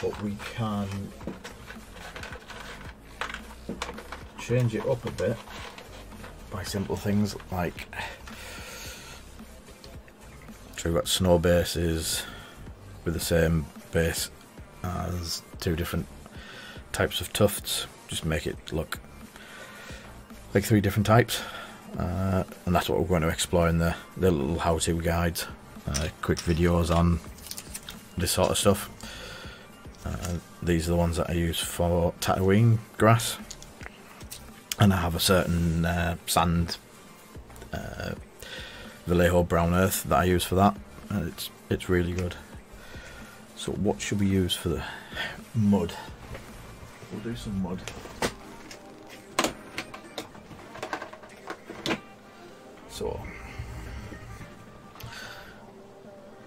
but we can change it up a bit by simple things like, so we've got snow bases with the same base as two different types of tufts, just make it look like three different types, and that's what we're going to explore in the little how-to guides, quick videos on this sort of stuff. These are the ones that I use for Tatooine grass, and I have a certain sand, Vallejo brown earth that I use for that, and it's really good. So what should we use for the mud? We'll do some mud. So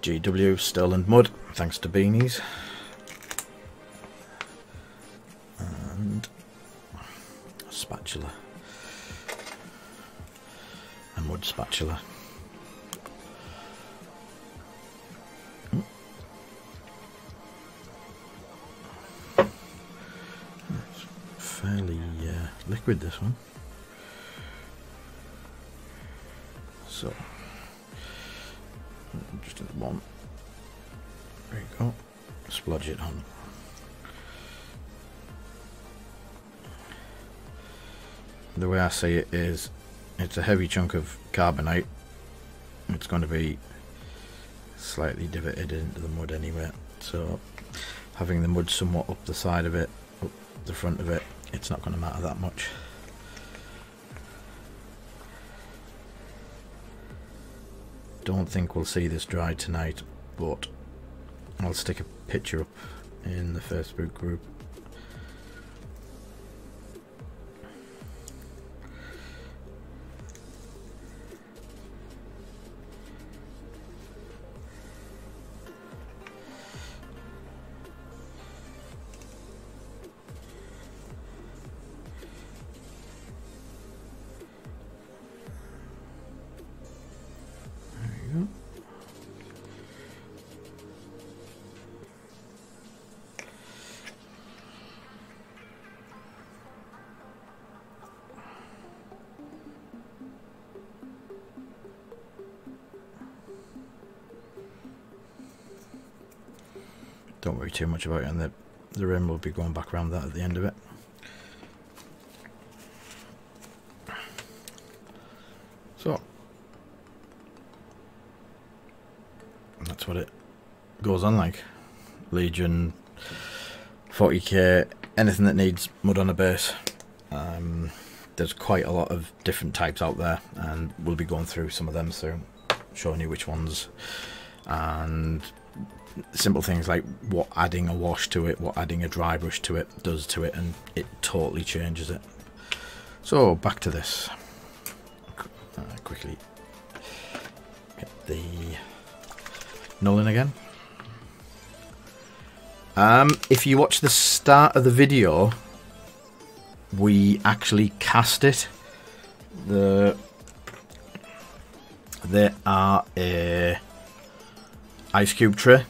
GW Sterling mud, thanks to Beanies. spatula. A mud spatula. It's fairly liquid, this one. So, just in one. There you go. Splodge it on. The way I see it is, it's a heavy chunk of carbonate. It's going to be slightly divoted into the mud anyway, so having the mud somewhat up the side of it, up the front of it, it's not going to matter that much. Don't think we'll see this dry tonight, but I'll stick a picture up in the Facebook group. Don't worry too much about it, and the rim will be going back around that at the end of it. So that's what it goes on like. Legion, 40k, anything that needs mud on a base. There's quite a lot of different types out there, and we'll be going through some of them soon, showing you which ones, and simple things like what adding a wash to it, what adding a dry brush to it does to it, and it totally changes it. So back to this. Quickly get the null in again. If you watch the start of the video, we actually cast it. They are a ice cube tray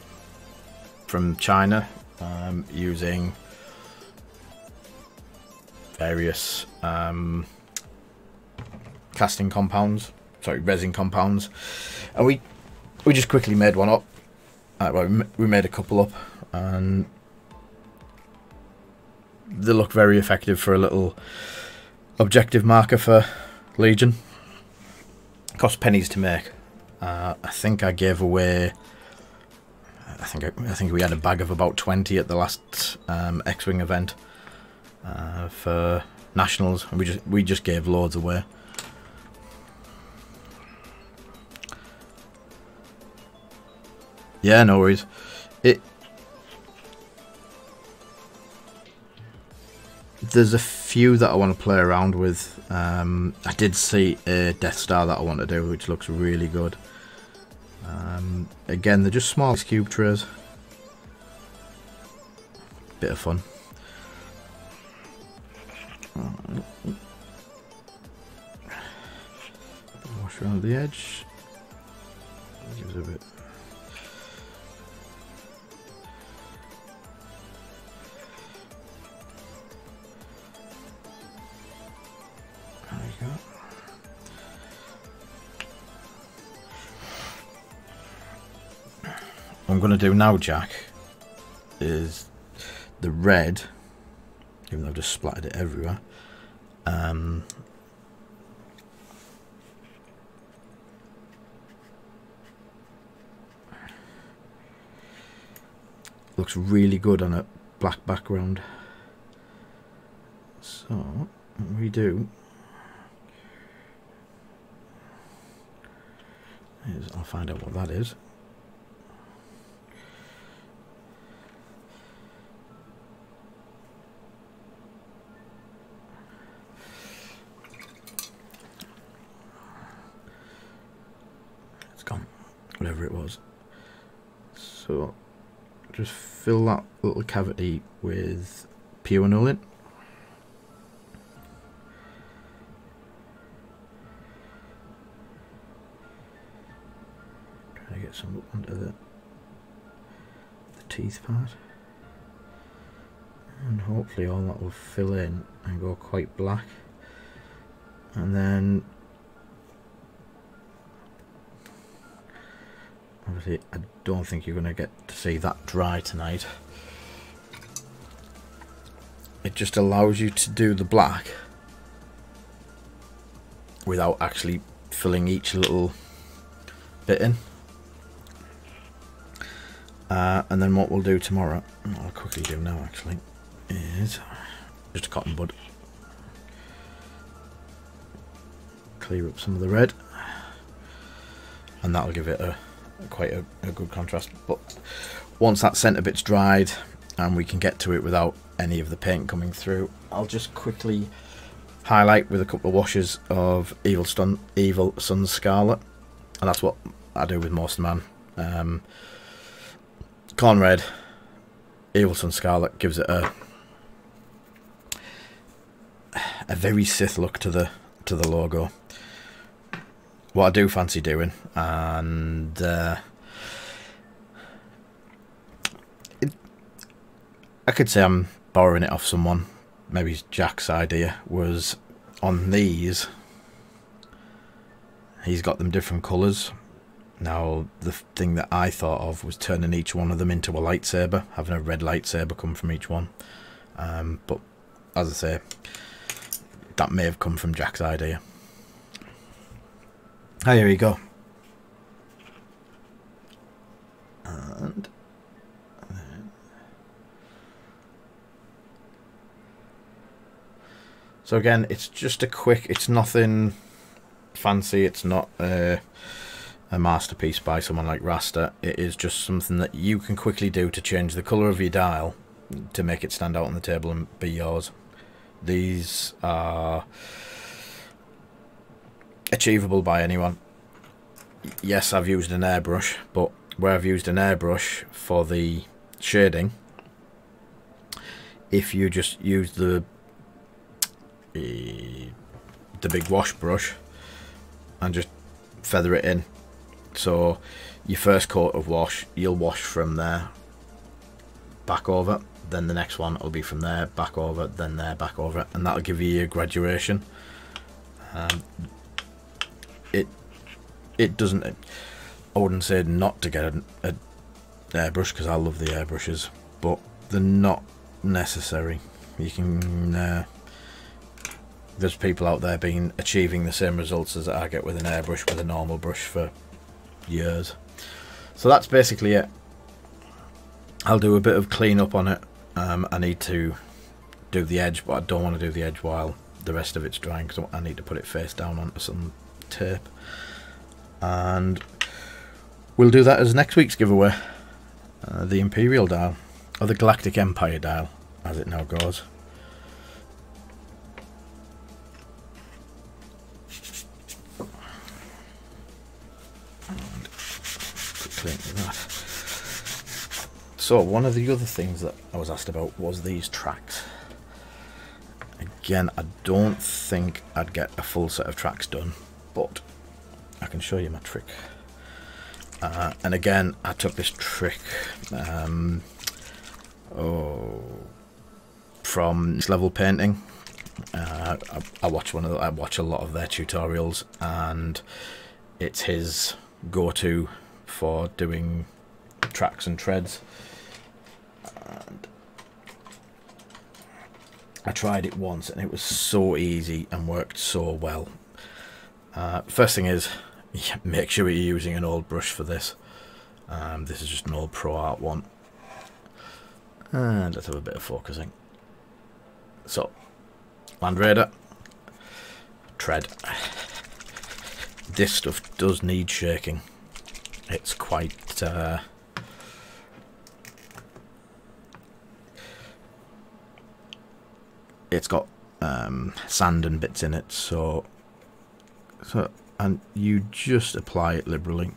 from China, using various casting compounds, sorry, resin compounds, and we just quickly made one up. Well, we made a couple up, and they look very effective for a little objective marker for Legion. Cost pennies to make. I think I gave away. I think we had a bag of about 20 at the last X-Wing event for nationals, and we just gave loads away. Yeah, no worries. There's a few that I want to play around with. I did see a Death Star that I want to do, which looks really good. Again, they're just small cube trays. Bit of fun. Wash around the edge. Gives a bit. There you go. What I'm going to do now, Jack, is the red, even though I've just splattered it everywhere, looks really good on a black background. So what we do is, I'll find out what that is. Whatever it was. So just fill that little cavity with pure nulling. some up onto the teeth part, and hopefully all that will fill in and go quite black. And then obviously I don't think you're going to get to see that dry tonight. It just allows you to do the black without actually filling each little bit in. And then what we'll do tomorrow, what I'll quickly do now actually, is just a cotton bud. Clear up some of the red, and that'll give it quite a good contrast. But once that centre bit's dried and we can get to it without any of the paint coming through, I'll just quickly highlight with a couple of washes of Evil Sun Scarlet, and that's what I do with most of man. Corn red, Evil Sun Scarlet gives it a very Sith look to the logo. What I do fancy doing, and I could say I'm borrowing it off someone, maybe Jack's idea, was on these, he's got them different colours. Now the thing that I thought of was turning each one of them into a lightsaber, having a red lightsaber come from each one, but as I say, that may have come from Jack's idea. Oh, here you go. And so again, it's just a quick, it's nothing fancy, it's not a masterpiece by someone like Rasta. It is just something that you can quickly do to change the colour of your dial to make it stand out on the table and be yours. These are achievable by anyone. Yes, I've used an airbrush, but where I've used an airbrush for the shading, if you just use the big wash brush and just feather it in, so your first coat of wash, you'll wash from there back over, then the next one will be from there back over, then there back over, and that'll give you your graduation. It doesn't, I wouldn't say not to get an airbrush, because I love the airbrushes, but they're not necessary. You can there's people out there achieving the same results as I get with an airbrush with a normal brush for years. So that's basically it. I'll do a bit of clean up on it. I need to do the edge, but I don't want to do the edge while the rest of it's drying, because I need to put it face down onto some tape. And we'll do that as next week's giveaway. The Imperial Dial, or the Galactic Empire Dial as it now goes. And quickly into that. So one of the other things that I was asked about was these tracks. Again, I don't think I'd get a full set of tracks done, but I can show you my trick. And again, I took this trick from Next Level Painting. I watch a lot of their tutorials, and it's his go-to for doing tracks and treads. And I tried it once, and it was so easy and worked so well. First thing is, make sure you're using an old brush for this. This is just an old Pro Art one. And let's have a bit of focusing. So, Land Raider, tread. This stuff does need shaking. It's quite it's got sand and bits in it, so and you just apply it liberally.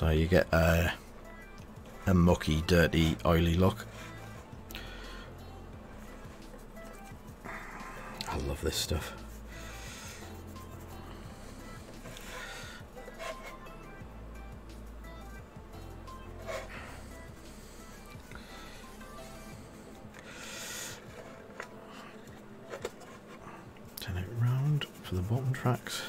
so you get a mucky, dirty, oily look. I love this stuff. Turn it round for the bottom tracks.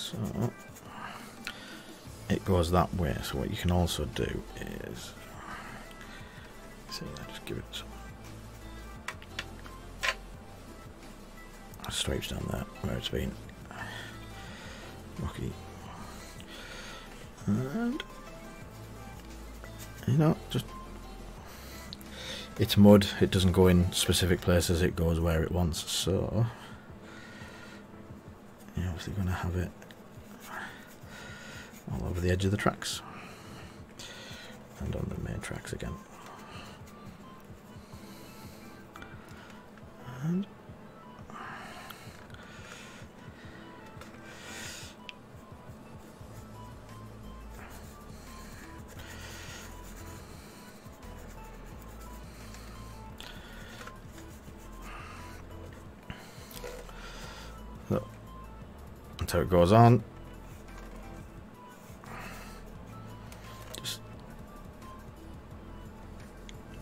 So it goes that way. So what you can also do is, see, just give it some stripes down there where it's been rocky, and you know, just it's mud. It doesn't go in specific places. It goes where it wants. So you're obviously going to have it all over the edge of the tracks and on the main tracks again. And so that's how it goes on.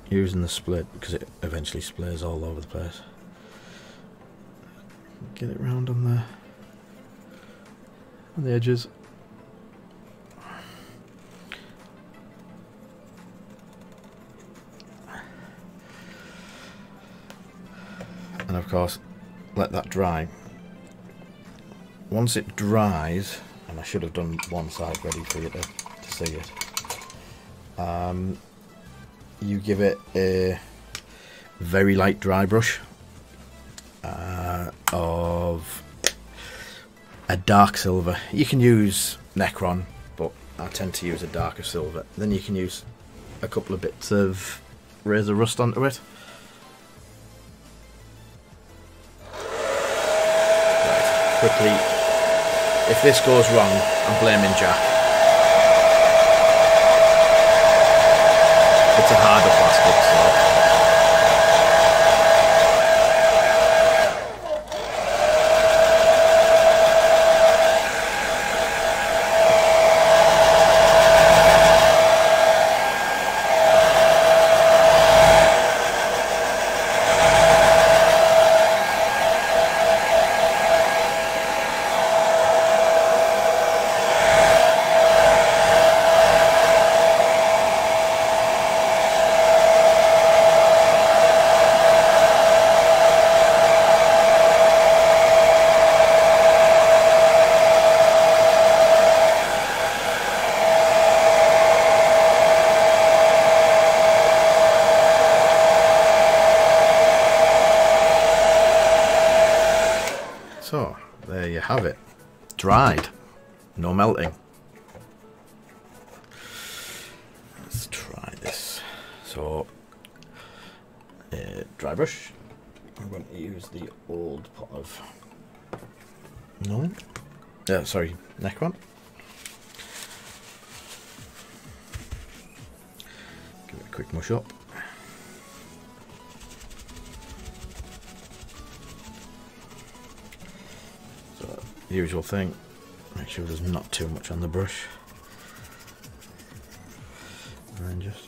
Using the split because it eventually splays all over the place. Get it round on the edges. And of course, let that dry. Once it dries, and I should have done one side ready for you to see it. You give it a very light dry brush of a dark silver. You can use Necron, but I tend to use a darker silver. Then you can use a couple of bits of razor rust onto it. Right, quickly, if this goes wrong, I'm blaming Jack. It's a harder plastic, so So, there you have it. Dried. No melting. Let's try this. So, dry brush. I'm going to use the old pot of sorry, Necron. Give it a quick mush up. Usual thing, make sure there's not too much on the brush, and then just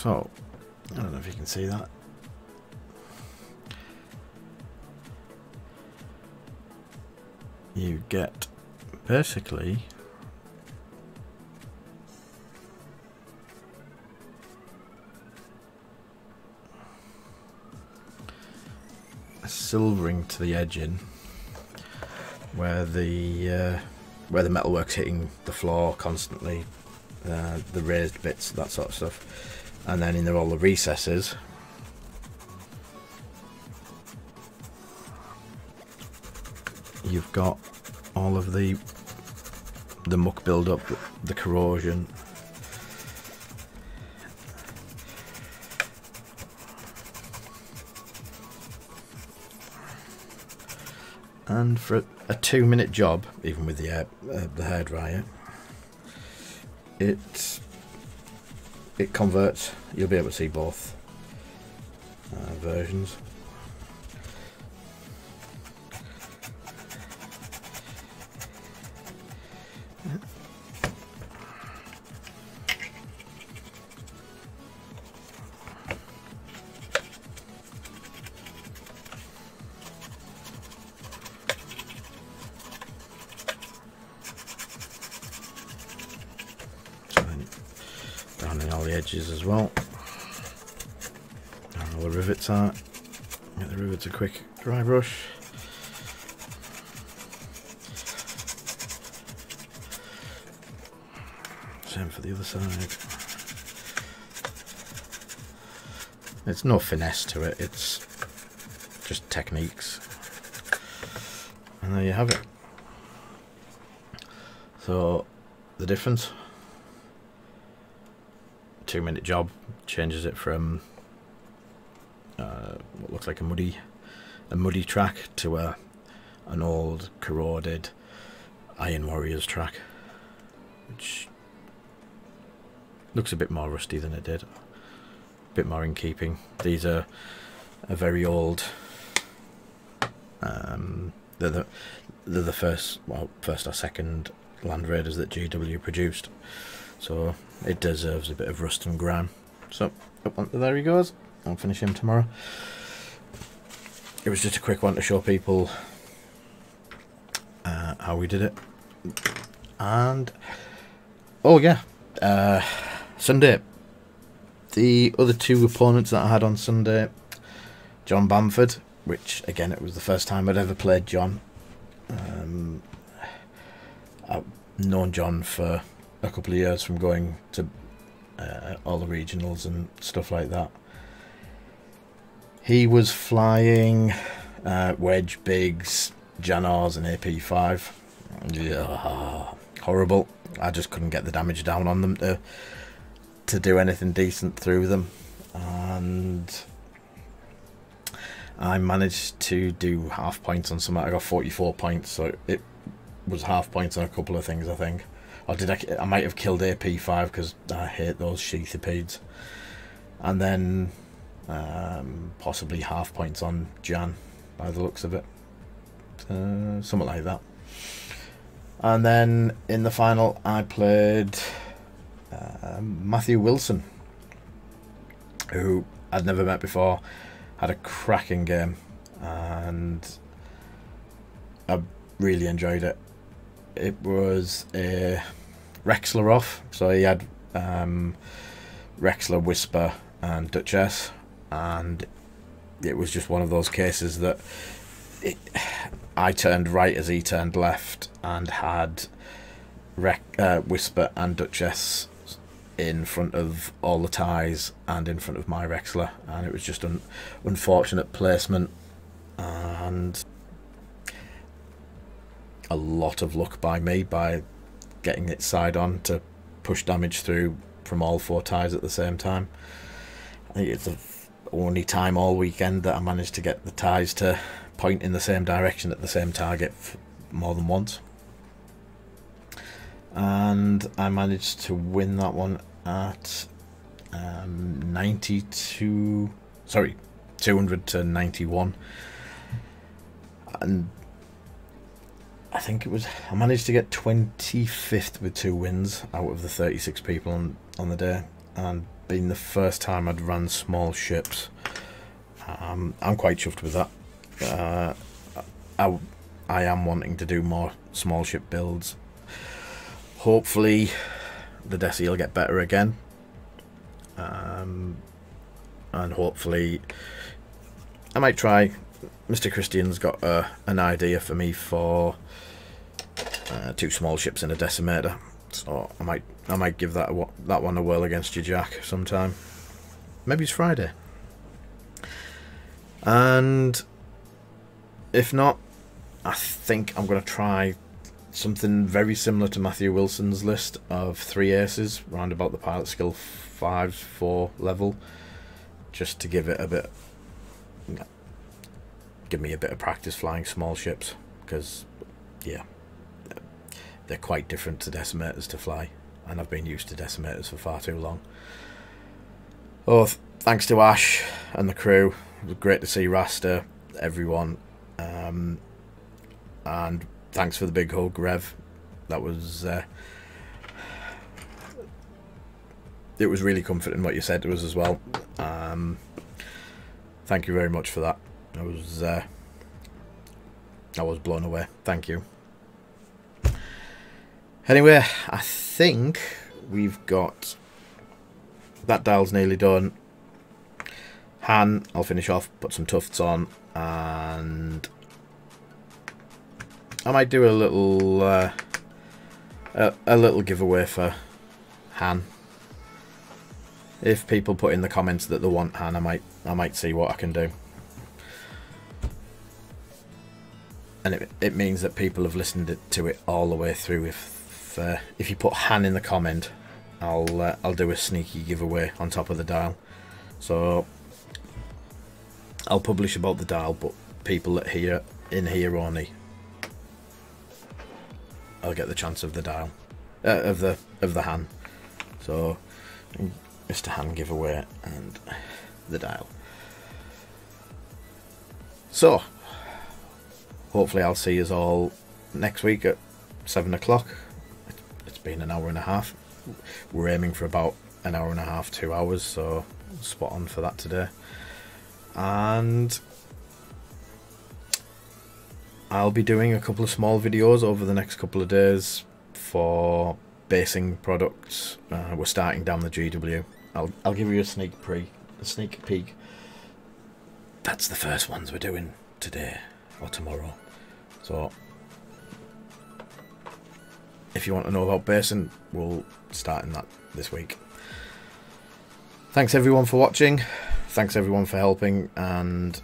So, I don't know if you can see that. You get basically a silvering to the edging where the metalwork's hitting the floor constantly, the raised bits, that sort of stuff, and then in all the recesses you've got all of the muck build up, the corrosion. And for a 2-minute job, even with the hairdryer, it converts. You'll be able to see both versions. All the edges as well, and all the rivets are. Get the rivets a quick dry brush. Same for the other side. It's no finesse to it, it's just techniques. And there you have it. So the difference, 2-minute job changes it from what looks like a muddy track to an old corroded Iron Warriors track, which looks a bit more rusty than it did, a bit more in keeping. These are a very old, they're the first or second Land Raiders that GW produced, so it deserves a bit of rust and grime. So there he goes. I'll finish him tomorrow. It was just a quick one to show people how we did it. And oh yeah, Sunday, the other two opponents that I had on Sunday, John Bamford, which again, it was the first time I'd ever played John. I've known John for a couple of years from going to all the regionals and stuff like that. He was flying Wedge, Bigs, Janars and AP5. Yeah, horrible. I just couldn't get the damage down on them to do anything decent through them, and I managed to do half points on some. I got 44 points, so it was half points on a couple of things, I think. Or did I might have killed AP5 because I hate those sheathipeds, and then possibly half points on Jan by the looks of it, something like that. And then in the final I played Matthew Wilson, who I'd never met before. Had a cracking game and I really enjoyed it. It was a Rexler off, so he had Rexler, Whisper and Duchess, and it was just one of those cases that I turned right as he turned left and had Whisper and Duchess in front of all the ties and in front of my Rexler, and it was just an unfortunate placement and a lot of luck by me by getting it side on to push damage through from all 4 ties at the same time. I think it's the only time all weekend that I managed to get the ties to point in the same direction at the same target more than once, and I managed to win that one at 200 to 91, and I think it was, I managed to get 25th with 2 wins out of the 36 people on the day, and been the first time I'd run small ships. I'm quite chuffed with that. I am wanting to do more small ship builds. Hopefully the Desi will get better again, and hopefully I might try. Mr. Christian's got an idea for me for 2 small ships and a decimator, so I might give that one a whirl against you, Jack, sometime. Maybe it's Friday. And if not, I think I'm going to try something very similar to Matthew Wilson's list of 3 aces, round about the pilot skill 5-4 level, just to give it a bit, give me a bit of practice flying small ships, because yeah, they're quite different to decimators to fly, and I've been used to decimators for far too long. Oh, thanks to Ash and the crew. It was great to see Rasta, everyone, and thanks for the big hug, Rev. That was it was really comforting what you said to us as well. Thank you very much for that. I was blown away. Thank you. Anyway, I think we've got that dial's nearly done. Han, I'll finish off, put some tufts on, and I might do a little giveaway for Han. If people put in the comments that they want Han, I might see what I can do. And it means that people have listened to it all the way through. If you put Han in the comment, I'll do a sneaky giveaway on top of the dial. So I'll publish about the dial, but people that in here only, I'll get the chance of the dial, of the Han. So Mr. Han giveaway and the dial. So hopefully I'll see you all next week at 7 o'clock. It's been an hour and a half. We're aiming for about an hour and a half, 2 hours, so spot on for that today. And I'll be doing a couple of small videos over the next couple of days for basing products. We're starting down the GW. I'll give you a sneak peek. That's the first ones we're doing today or tomorrow. So if you want to know about basing, we'll start in that this week. Thanks everyone for watching. Thanks everyone for helping, and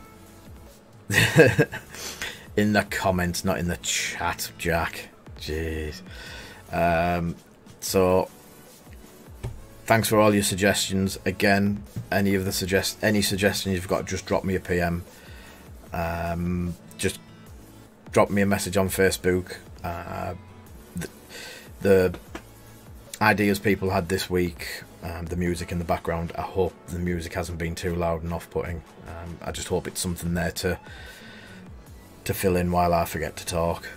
in the comments, not in the chat, Jack. Jeez. So thanks for all your suggestions. Again, any suggestions you've got, just drop me a PM. Just drop me a message on Facebook. The ideas people had this week, the music in the background, I hope the music hasn't been too loud and off-putting. I just hope it's something there to fill in while I forget to talk.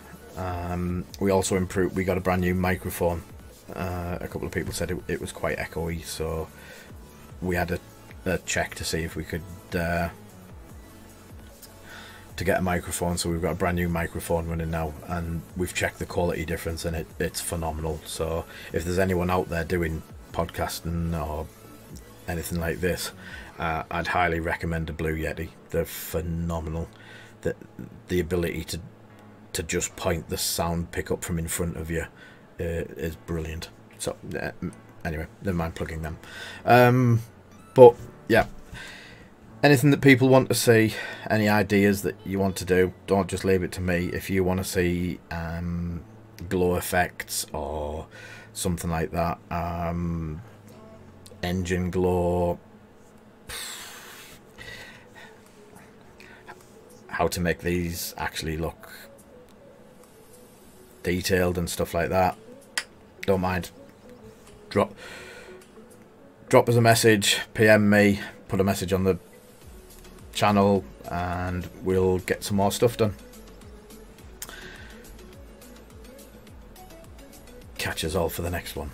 We also improved. We got a brand new microphone. A couple of people said it was quite echoey, so we had a check to see if we could to get a microphone. So we've got a brand new microphone running now, and we've checked the quality difference, and it's phenomenal. So if there's anyone out there doing podcasting or anything like this, I'd highly recommend a Blue Yeti. They're phenomenal. The ability to just point the sound pickup from in front of you is brilliant. So anyway, never mind plugging them. But yeah, anything that people want to see, any ideas that you want to do, don't just leave it to me. If you want to see glow effects or something like that, engine glow, how to make these actually look detailed and stuff like that, don't mind. Drop us a message, PM me, put a message on the channel, and we'll get some more stuff done. Catch us all for the next one.